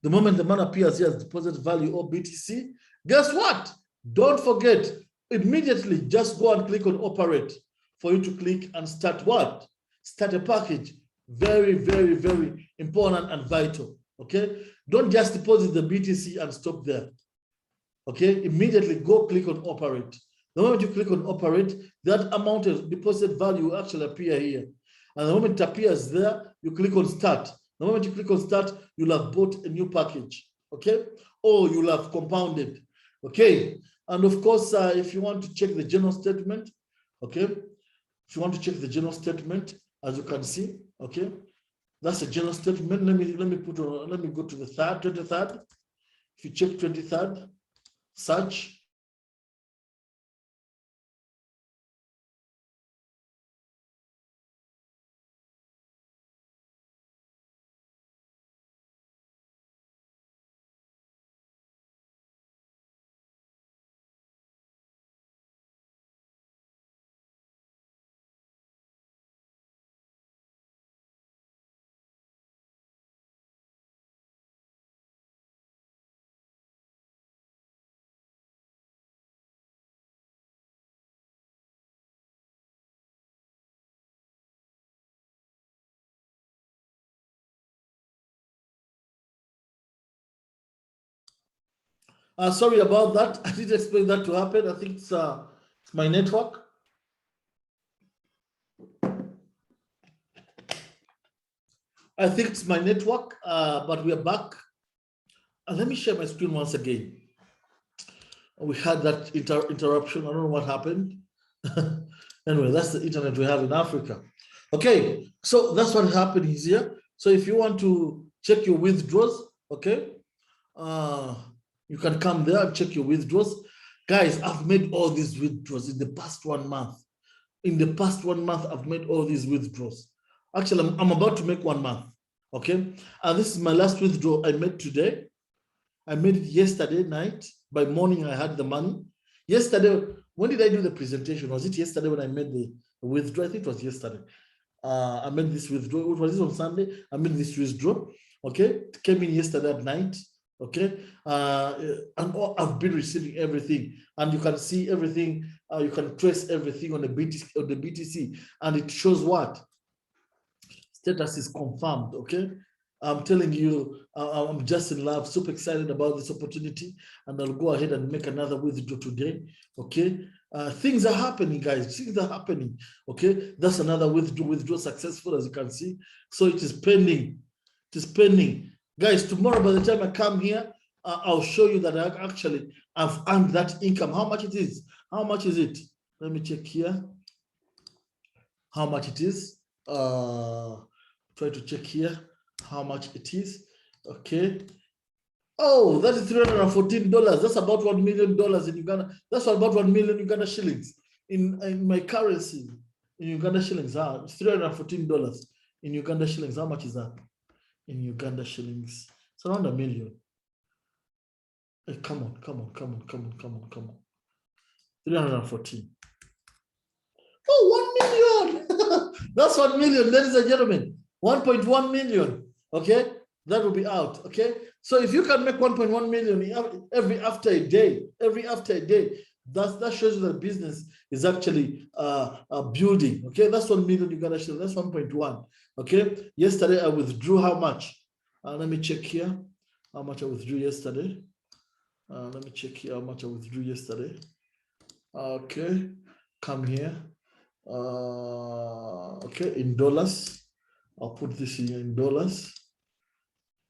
The moment the money appears here as deposit value or BTC, guess what? Don't forget, immediately just go and click on operate for you to click and start what? Start a package. Very, very, very important and vital. Okay? Don't just deposit the BTC and stop there. Okay? Immediately go click on operate. The moment you click on operate, that amount of deposit value will actually appear here. And the moment it appears there, you click on start. The moment you click on start, you'll have bought a new package. Okay? Or you'll have compounded. Okay? And of course, if you want to check the general statement, okay? If you want to check the general statement, as you can see, okay, that's a general statement. Let me go to the 23rd. If you check 23rd, search. Sorry about that. I didn't expect that to happen. I think it's my network. I think it's my network, but we are back. And let me share my screen once again. We had that interruption. I don't know what happened. Anyway, that's the internet we have in Africa. Okay, so that's what happened here. So if you want to check your withdrawals, okay, you can come there and check your withdrawals. Guys, I've made all these withdrawals in the past 1 month. In the past 1 month, I've made all these withdrawals. Actually, I'm about to make 1 month, okay? And this is my last withdrawal I made today. I made it yesterday night. By morning, I had the money. Yesterday, when did I do the presentation? Was it yesterday when I made the withdrawal? I think it was yesterday. I made this withdrawal. Was it on Sunday? I made this withdrawal, okay? It came in yesterday at night, okay? And I've been receiving everything. And you can see everything. You can trace everything on the BTC. And it shows what? Status is confirmed, okay? I'm telling you, I'm just in love, super excited about this opportunity, and I'll go ahead and make another withdrawal today, okay? Things are happening, guys, things are happening, okay? That's another withdrawal successful, as you can see. So it is pending, it is pending. Guys, tomorrow, by the time I come here, I'll show you that I've earned that income. How much it is? How much is it? Let me check here. How much it is? Try to check here how much it is. Okay. Oh, that is $314. That's about $1 million in Uganda. That's about 1 million Uganda shillings in my currency. In Uganda shillings, it's $314 in Uganda shillings. How much is that in Uganda shillings? It's around $1 million. Hey, come on. 314. Oh, 1 million. That's 1 million, ladies and gentlemen. 1.1 million. Okay, that will be out. Okay, so if you can make 1.1 million every after a day, that shows you that business is actually building. Okay, that's 1 million Uganda shillings. That's 1.1. Okay, yesterday I withdrew how much? Let me check here how much I withdrew yesterday. Let me check here how much I withdrew yesterday. Okay, come here. Okay, in dollars. I'll put this here in dollars.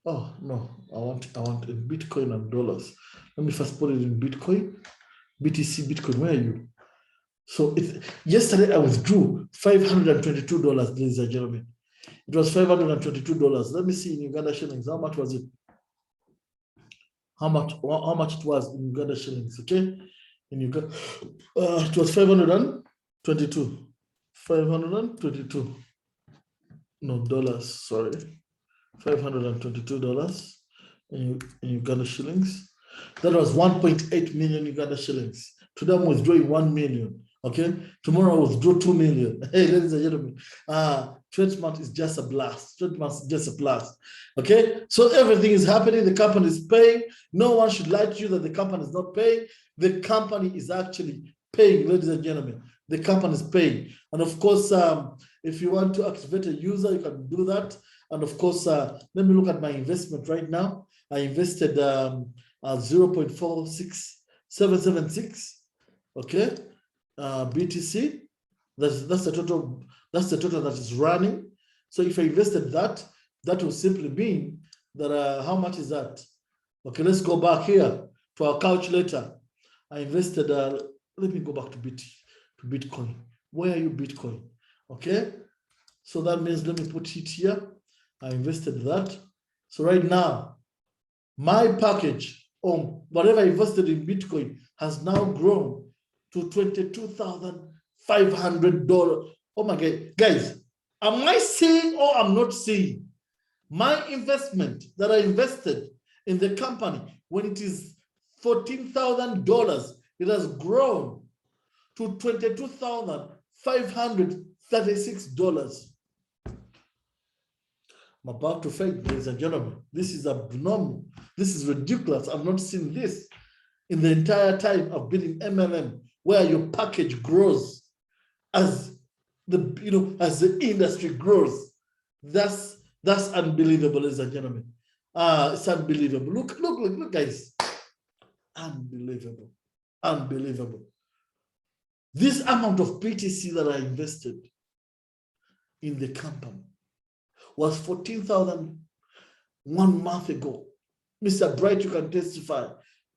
Oh no, I want in Bitcoin and dollars. Let me first put it in Bitcoin. BTC Bitcoin, where are you? So yesterday I withdrew $522, ladies and gentlemen. It was $522. Let me see in Uganda shillings. How much was it? How much it was in Uganda shillings? Okay, in Uganda, it was 522. 522. No, dollars, sorry. $522 in Uganda shillings. That was 1.8 million Uganda shillings. Today I'm withdrawing 1 million. Okay. Tomorrow I'll withdraw 2 million. Hey, ladies and gentlemen, TradeSmart is just a blast. TradeSmart is just a blast. Okay. So everything is happening. The company is paying. No one should lie to you that the company is not paying. The company is actually paying, ladies and gentlemen. The company is paying. And of course, if you want to activate a user, you can do that. And of course, let me look at my investment right now. I invested 0.46776. Okay, BTC. That's the total. That's the total that is running. So if I invested that, that will simply mean that how much is that? Okay, let's go back here to our calculator. I invested. Let me go back to Bitcoin. Where are you, Bitcoin? Okay, so that means let me put it here. I invested that. So right now, my package on whatever I invested in Bitcoin has now grown to $22,500. Oh my God, guys, am I seeing or I'm not seeing? My investment that I invested in the company when it is $14,000, it has grown to $22,536. I'm about to faint, ladies and gentlemen. This is abnormal. This is ridiculous. I've not seen this in the entire time I've been in MLM, where your package grows as the industry grows. That's unbelievable, ladies and gentlemen. It's unbelievable. Look, guys. Unbelievable. Unbelievable. This amount of BTC that I invested in the company was 14,000 1 month ago. Mr. Bright, you can testify.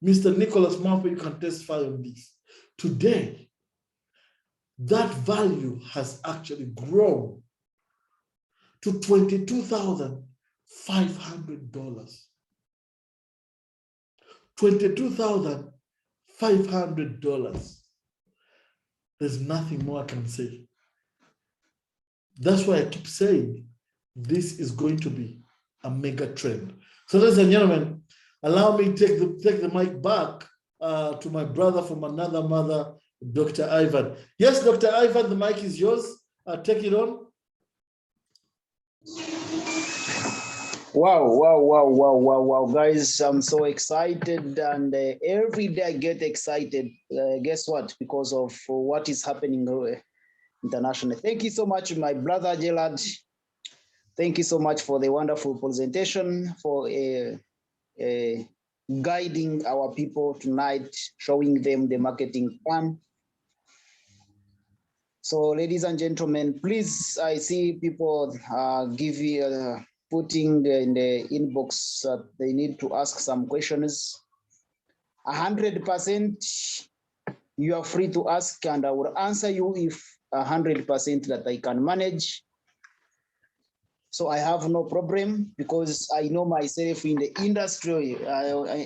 Mr. Nicholas Murphy, you can testify on this. Today, that value has actually grown to $22,500. $22,500. There's nothing more I can say. That's why I keep saying this is going to be a mega trend. So, ladies and gentlemen, allow me to take the mic back to my brother from another mother, Dr. Ivan. Yes, Dr. Ivan, the mic is yours. Take it on. Wow, guys, I'm so excited, and every day I get excited. Guess what? Because of what is happening internationally. Thank you so much, my brother Gerald. Thank you so much for the wonderful presentation, for guiding our people tonight, showing them the marketing plan. So, ladies and gentlemen, please, I see people putting in the inbox that they need to ask some questions. 100%, you are free to ask, and I will answer you if 100% that I can manage. So I have no problem, because I know myself in the industry,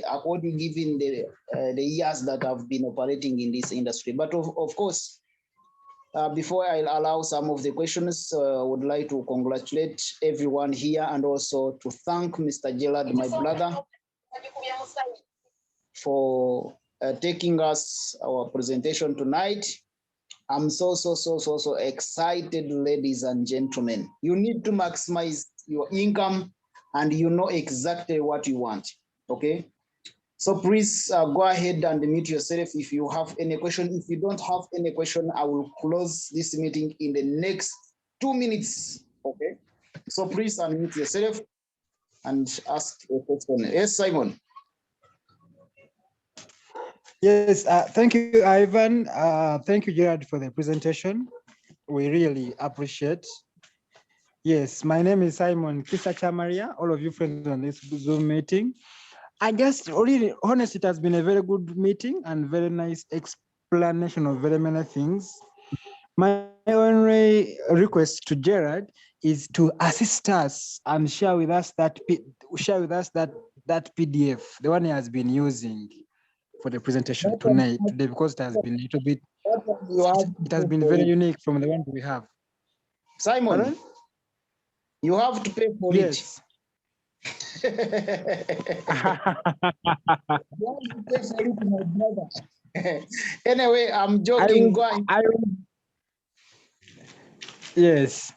according given the years that I've been operating in this industry. But of course, before I allow some of the questions, I would like to congratulate everyone here, and also to thank Mr. Gerald, my brother, for taking us our presentation tonight. I'm so excited, ladies and gentlemen. You need to maximize your income, and you know exactly what you want, okay? So please go ahead and mute yourself if you have any question. If you don't have any question, I will close this meeting in the next 2 minutes, okay? So please unmute yourself and ask a question. Yes, Simon. Yes, thank you, Ivan. Thank you, Gerard, for the presentation. We really appreciate. Yes, my name is Simon Kisachamaria, all of you friends on this Zoom meeting. I guess, really, honestly, it has been a very good meeting and very nice explanation of very many things. My only request to Gerard is to assist us and share with us that PDF, the one he has been using for the presentation today, because it has been a little bit, it has been very unique from the one we have. Simon, pardon? You have to pay for yes. it. You have to pay for it, my brother. Anyway, I'm joking. Yes.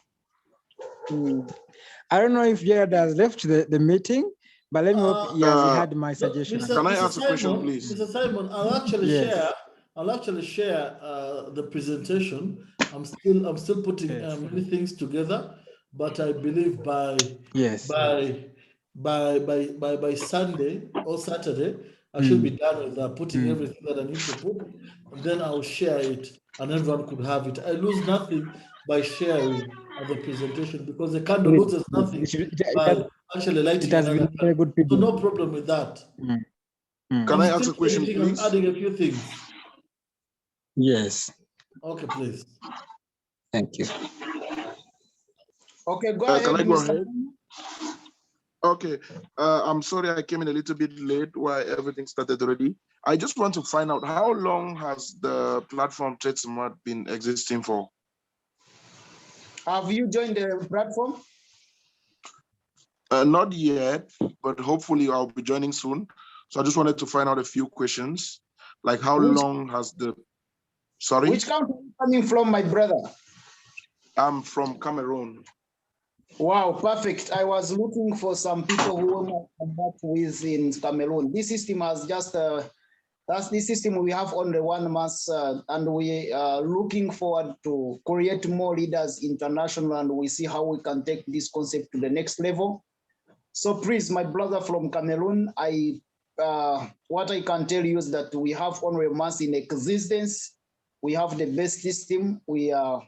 I don't know if Gerard has left the meeting, but let me hope he has had my suggestion. Can I ask a question, please? Mr. Simon, I'll actually share the presentation. I'm still putting many things together, but I believe by Sunday or Saturday, I should be done with putting everything that I need to put, and then I'll share it, and everyone could have it. I lose nothing by sharing the presentation, because the candle loses nothing by actually lighting another candle. So no problem with that. Can I ask a question, please? I'm adding a few things. Yes. Okay, please. Thank you. Okay, go ahead, Can I go Mr. ahead? Okay, I'm sorry I came in a little bit late while everything started already. I just want to find out how long has the platform TradeSmart been existing for? Have you joined the platform? Not yet, but hopefully I'll be joining soon. So I just wanted to find out a few questions, like how Which, long has the, sorry? which country are you coming from, my brother? I'm from Cameroon. Wow, perfect. I was looking for some people who might contact with in Cameroon. This system has just that's the system we have only 1 month, and we are looking forward to create more leaders international, and we see how we can take this concept to the next level. So please, my brother from Cameroon, what I can tell you is that we have only a month in existence. We have the best system. We are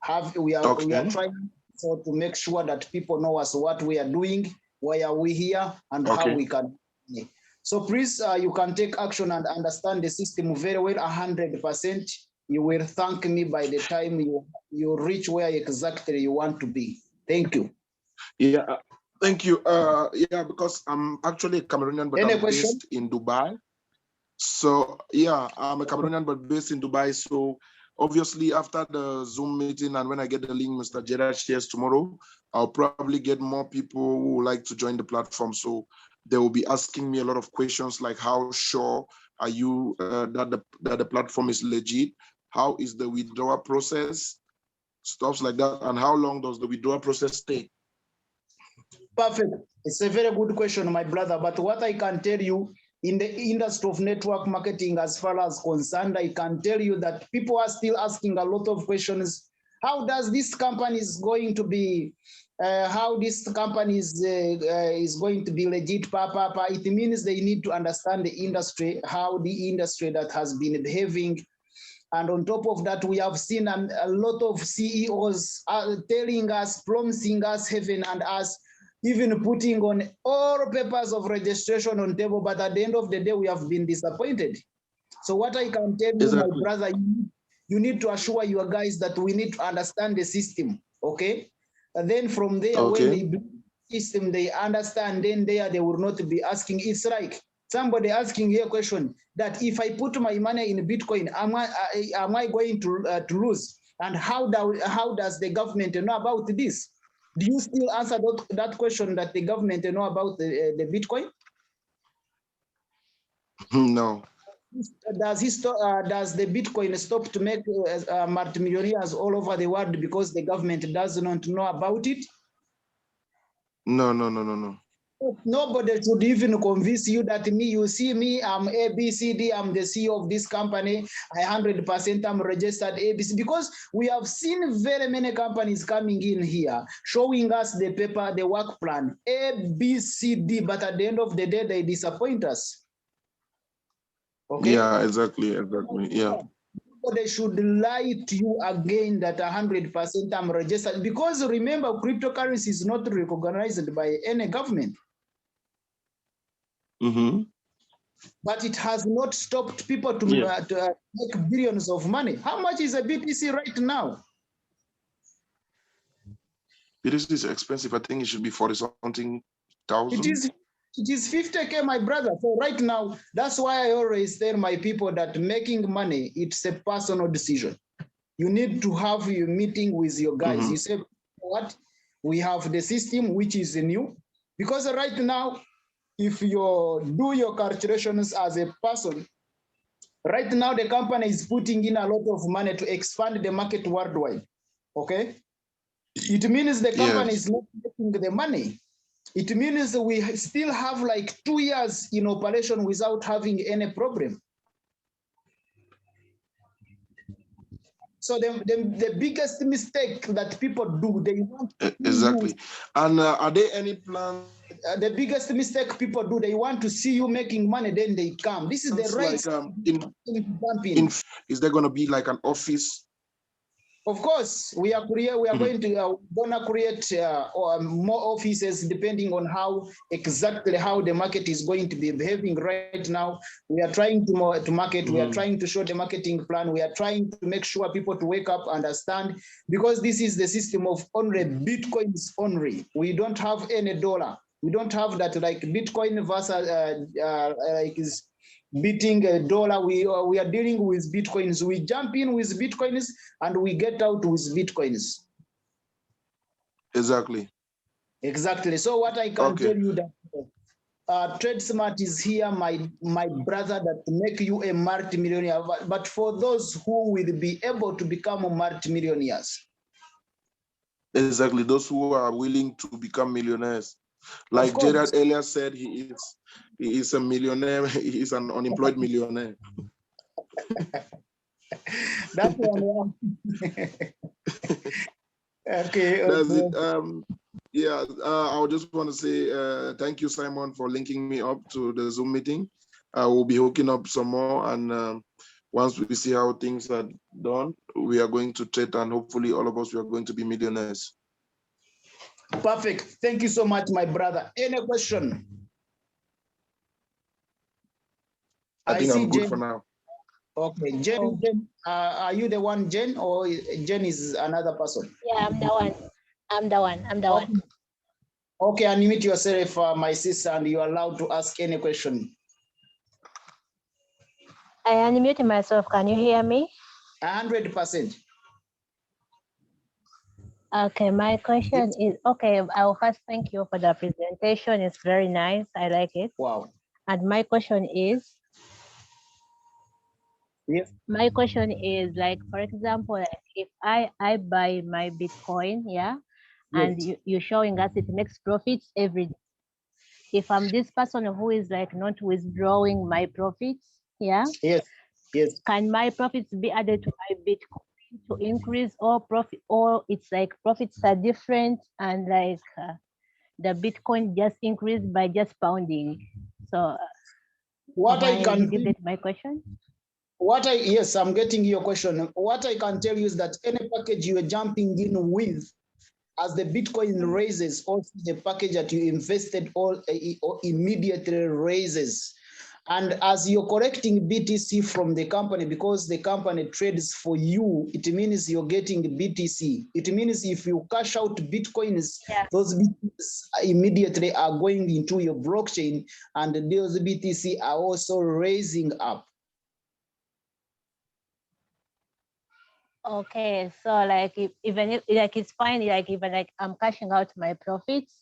trying so to make sure that people know us, what we are doing, why are we here, and how we can. So please, you can take action and understand the system very well, 100%. You will thank me by the time you reach where exactly you want to be. Thank you. Yeah, thank you. Yeah, because I'm actually a Cameroonian, but I'm based in Dubai. So yeah, I'm a Cameroonian, but based in Dubai. So obviously after the Zoom meeting and when I get the link Mr. Gerard shares tomorrow, I'll probably get more people who would like to join the platform. So they will be asking me a lot of questions like how sure are you that the platform is legit? How is the withdrawal process? Stuff like that. And how long does the withdrawal process take? Perfect. It's a very good question, my brother. But what I can tell you, in the industry of network marketing, as far as concerned, I can tell you that people are still asking a lot of questions. How does this company is going to be? How this company is going to be legit? It means they need to understand the industry, how the industry that has been behaving. And on top of that, we have seen a lot of CEOs telling us, promising us heaven and us, even putting on all papers of registration on table, but at the end of the day, we have been disappointed. So what I can tell you, my brother, you need to assure your guys that we need to understand the system, okay? And then from there, when they build the system, they understand, then there they will not be asking. It's like somebody asking here a question that if I put my money in Bitcoin, am I going to lose? And how does the government know about this? Do you still answer that question that the government know about the Bitcoin? No. Does the Bitcoin stop to make multimillionaires all over the world because the government does not know about it? No. Nobody should even convince you that you see me, I'm ABCD, I'm the CEO of this company, I 100% I'm registered ABC, because we have seen very many companies coming in here, showing us the paper, the work plan, ABCD, but at the end of the day, they disappoint us. Okay? Yeah, exactly, yeah. They should lie to you again that 100% I'm registered, because remember, cryptocurrency is not recognized by any government. But it has not stopped people to make billions of money. How much is a BTC right now? BTC is expensive. I think it should be 40-something thousand. It is 50K, my brother. So right now, that's why I always tell my people that making money, it's a personal decision. You need to have your meeting with your guys. You say, what? We have the system, which is new. Because right now, if you do your calculations as a person, right now the company is putting in a lot of money to expand the market worldwide. Okay? It means the company is not making the money. It means we still have like 2 years in operation without having any problem. So the biggest mistake that people do, they want to exactly. And are there any plans? The biggest mistake people do, they want to see you making money, then they come. This is the right. Like, is there going to be like an office? Of course, we are going to gonna create more offices depending on how exactly how the market is going to be behaving right now. We are trying to market. We are trying to show the marketing plan. We are trying to make sure people to wake up, understand, because this is the system of only Bitcoins only. We don't have any dollar. We don't have that like Bitcoin versus like is beating a dollar. We are dealing with Bitcoins. We jump in with Bitcoins and we get out with Bitcoins. Exactly. Exactly. So what I can tell you that TradeSmart is here, my brother, that make you a multi-millionaire. But for those who will be able to become multi-millionaires. Exactly. Those who are willing to become millionaires. Like Gerard earlier said, he is a millionaire. He is an unemployed millionaire. That's one. Okay. That's it. Yeah, I would just want to say thank you, Simon, for linking me up to the Zoom meeting. I will be hooking up some more, and once we see how things are done, we are going to trade, and hopefully all of us we are going to be millionaires. Perfect. Thank you so much, my brother. Any question? I think I'm good for now. Okay, Jen, are you the one, Jen, or Jen is another person? Yeah, I'm the one. I'm the one. Okay, unmute yourself, my sister, and you are allowed to ask any question. I unmuted myself. Can you hear me? 100%. Okay, my question is, okay, I will first thank you for the presentation. It's very nice. I like it. Wow. And my question is, yes. My question is, like, for example, if I buy my Bitcoin, yeah, and you're showing us it makes profits every day. If I'm this person who is like not withdrawing my profits, yeah, yes, can my profits be added to my Bitcoin to increase or profit, or it's like profits are different and like the Bitcoin just increased by just pounding? So what I can give it my question. Yes, I'm getting your question. What I can tell you is that any package you are jumping in with, as the Bitcoin raises, also the package that you invested all immediately raises. And as you're collecting BTC from the company, because the company trades for you, it means you're getting BTC. It means if you cash out Bitcoins, those BTCs immediately are going into your blockchain, and those BTC are also raising up. Okay, so like even if like it's fine, like even like I'm cashing out my profits.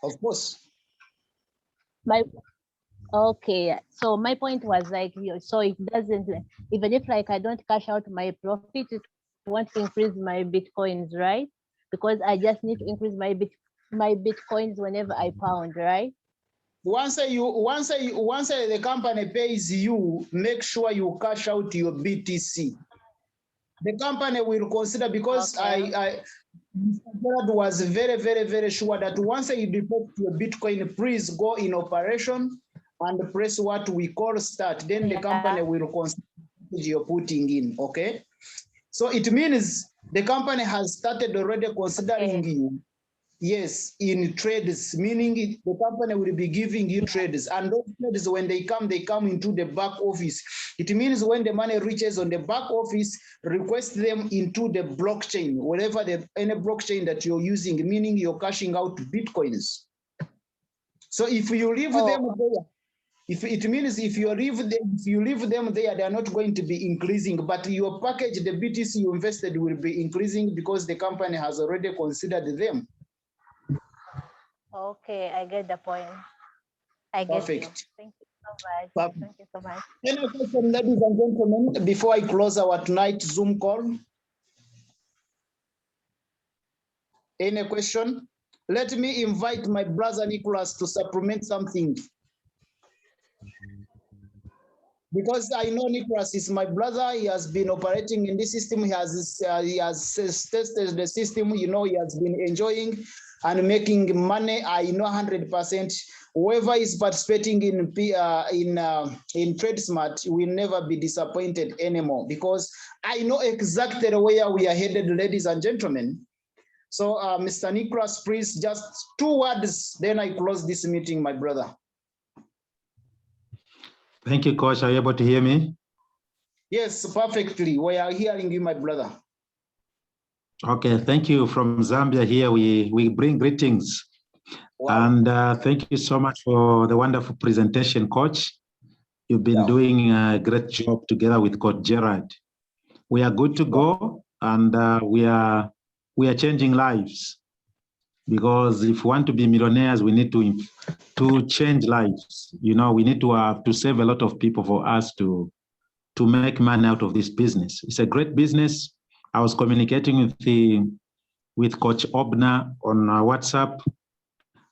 Of course. Okay, so my point was like, so it doesn't, even if like I don't cash out my profit, it won't increase my Bitcoins, right? Because I just need to increase my Bitcoins whenever I pound, right? Once the company pays you, make sure you cash out your BTC. The company will consider, because Mr. Gerard was very, very, very sure that once you deploy your Bitcoin, please go in operation and press what we call start. Then the company will consider you're putting in, okay? So it means the company has started already considering you. Yes, in trades, meaning the company will be giving you trades, and those trades, when they come into the back office. It means when the money reaches on the back office, request them into the blockchain, whatever any blockchain that you're using, meaning you're cashing out Bitcoins. So if you leave them there, if you leave them there, they are not going to be increasing, but your package, the BTC you invested, will be increasing because the company has already considered them. Okay, I get the point. I get you. Thank you so much. Perfect. Thank you so much. Any question, ladies and gentlemen, before I close our tonight Zoom call? Any question? Let me invite my brother Nicholas to supplement something. Because I know Nicholas is my brother, he has been operating in this system, he has tested the system, he has been enjoying. and making money. I know 100%. Whoever is participating in TradeSmart will never be disappointed anymore, because I know exactly where we are headed, ladies and gentlemen. So, Mr. Nicholas, please, just 2 words, then I close this meeting, my brother. Thank you, Coach. Are you able to hear me? Yes, perfectly. We are hearing you, my brother. Okay, thank you. From Zambia here, we bring greetings. Wow. And thank you so much for the wonderful presentation, Coach. You've been doing a great job together with Coach Gerard. We are good to go, and we are changing lives. Because if we want to be millionaires, we need to change lives. You know, we need to save a lot of people for us to make money out of this business. It's a great business. I was communicating with Coach Obner on WhatsApp,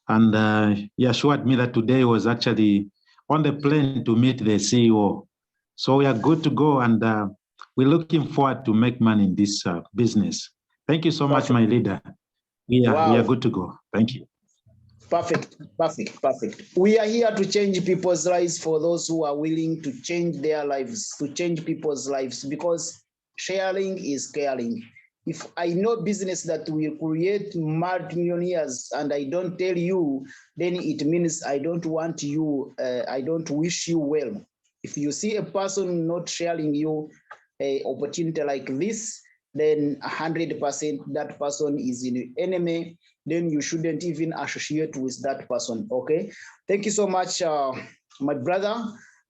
and he assured me that today was actually on the plane to meet the CEO. So we are good to go, and we're looking forward to make money in this business. Thank you so much, my leader. We are good to go. Thank you. Perfect. We are here to change people's lives, for those who are willing to change their lives, to change people's lives, because sharing is caring. If I know business that will create multi-millionaires and I don't tell you, then it means I don't want you, I don't wish you well. If you see a person not sharing you an opportunity like this, then 100% that person is an enemy. Then you shouldn't even associate with that person. Okay. Thank you so much, my brother.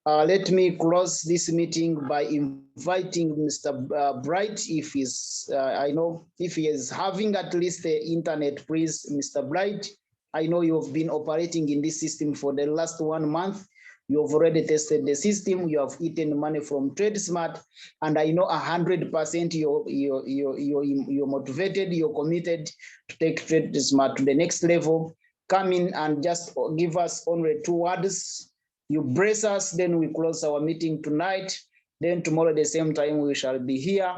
Let me close this meeting by inviting Mr. Bright, if he's, I know if he is having at least the internet, please, Mr. Bright. I know you have been operating in this system for the last 1 month. You have already tested the system. You have eaten money from TradeSmart, and I know 100% you're motivated, you're committed to take TradeSmart to the next level. Come in and just give us only 2 words. You brace us, then we close our meeting tonight. Then tomorrow at the same time, we shall be here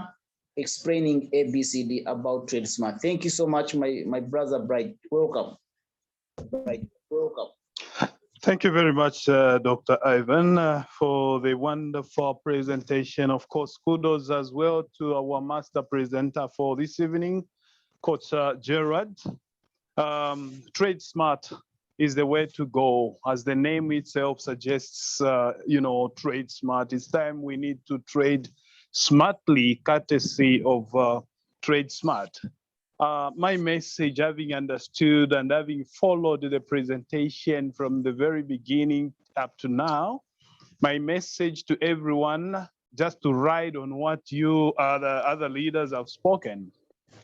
explaining ABCD about TradeSmart. Thank you so much, my brother Bright. Welcome. Bright, welcome. Thank you very much, Dr. Ivan, for the wonderful presentation. Of course, kudos as well to our master presenter for this evening, Coach Gerard. TradeSmart is the way to go. As the name itself suggests, TradeSmart. It's time we need to trade smartly, courtesy of TradeSmart. My message, having understood and having followed the presentation from the very beginning up to now, my message to everyone, just to ride on what you other leaders have spoken,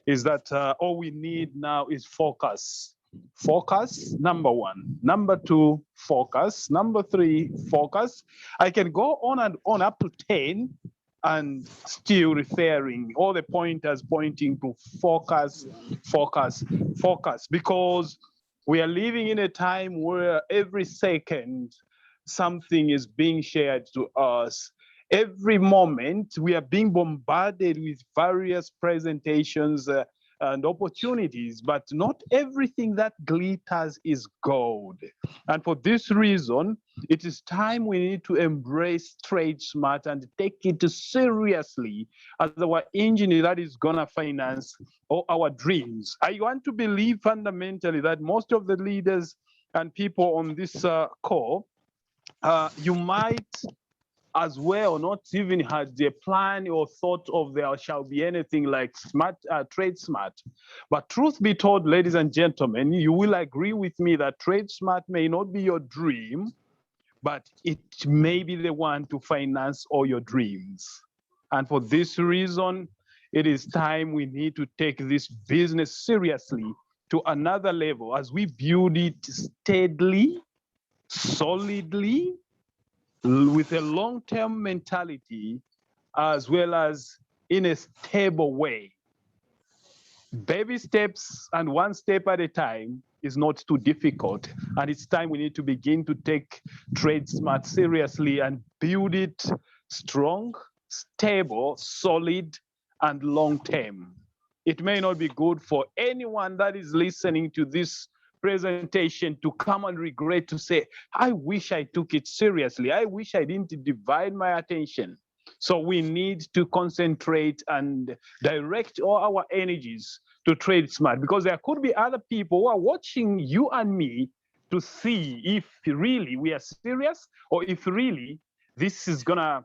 is that all we need now is focus. Focus, number 1. Number 2, focus. Number 3, focus. I can go on and on up to 10, and still referring all the pointers pointing to focus, focus, focus, because we are living in a time where every second something is being shared to us. Every moment we are being bombarded with various presentations and opportunities, but not everything that glitters is gold. And for this reason, it is time we need to embrace TradeSmart and take it seriously as our engine that is gonna finance all our dreams. I want to believe fundamentally that most of the leaders and people on this call, you might as well not even had the plan or thought of there shall be anything like TradeSmart. But truth be told, ladies and gentlemen, you will agree with me that TradeSmart may not be your dream, but it may be the one to finance all your dreams. And for this reason, it is time we need to take this business seriously to another level as we build it steadily, solidly, with a long-term mentality, as well as in a stable way. Baby steps and 1 step at a time is not too difficult. And it's time we need to begin to take TradeSmart seriously and build it strong, stable, solid, and long-term. It may not be good for anyone that is listening to this presentation to come and regret to say, I wish I took it seriously. I wish I didn't divide my attention. So we need to concentrate and direct all our energies to TradeSmart, because there could be other people who are watching you and me to see if really we are serious, or if really this is gonna,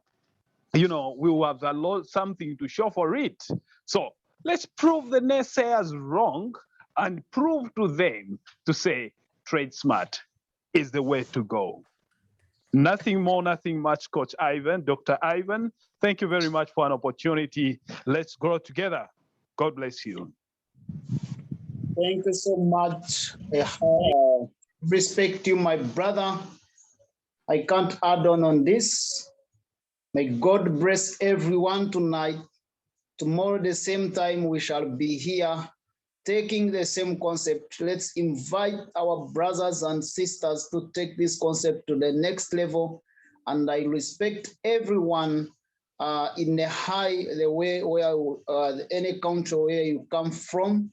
we will have a lot, something to show for it. So let's prove the naysayers wrong and prove to them to say TradeSmart is the way to go. Nothing more, nothing much, Coach Ivan, Dr. Ivan. Thank you very much for an opportunity. Let's grow together. God bless you. Thank you so much. Respect you, my brother. I can't add on this. May God bless everyone tonight. Tomorrow, the same time, we shall be here taking the same concept. Let's invite our brothers and sisters to take this concept to the next level. And I respect everyone in the way where any country where you come from.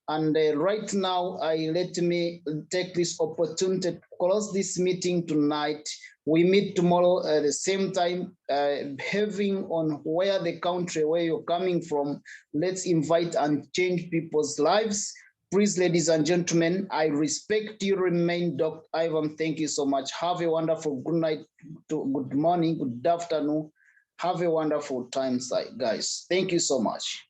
And right now, let me take this opportunity to close this meeting tonight. We meet tomorrow at the same time, having on where the country where you're coming from. Let's invite and change people's lives. Please, ladies and gentlemen, I respect you. Remain Dr. Ivan. Thank you so much. Have a wonderful good night, good morning, good afternoon. Have a wonderful time, guys. Thank you so much.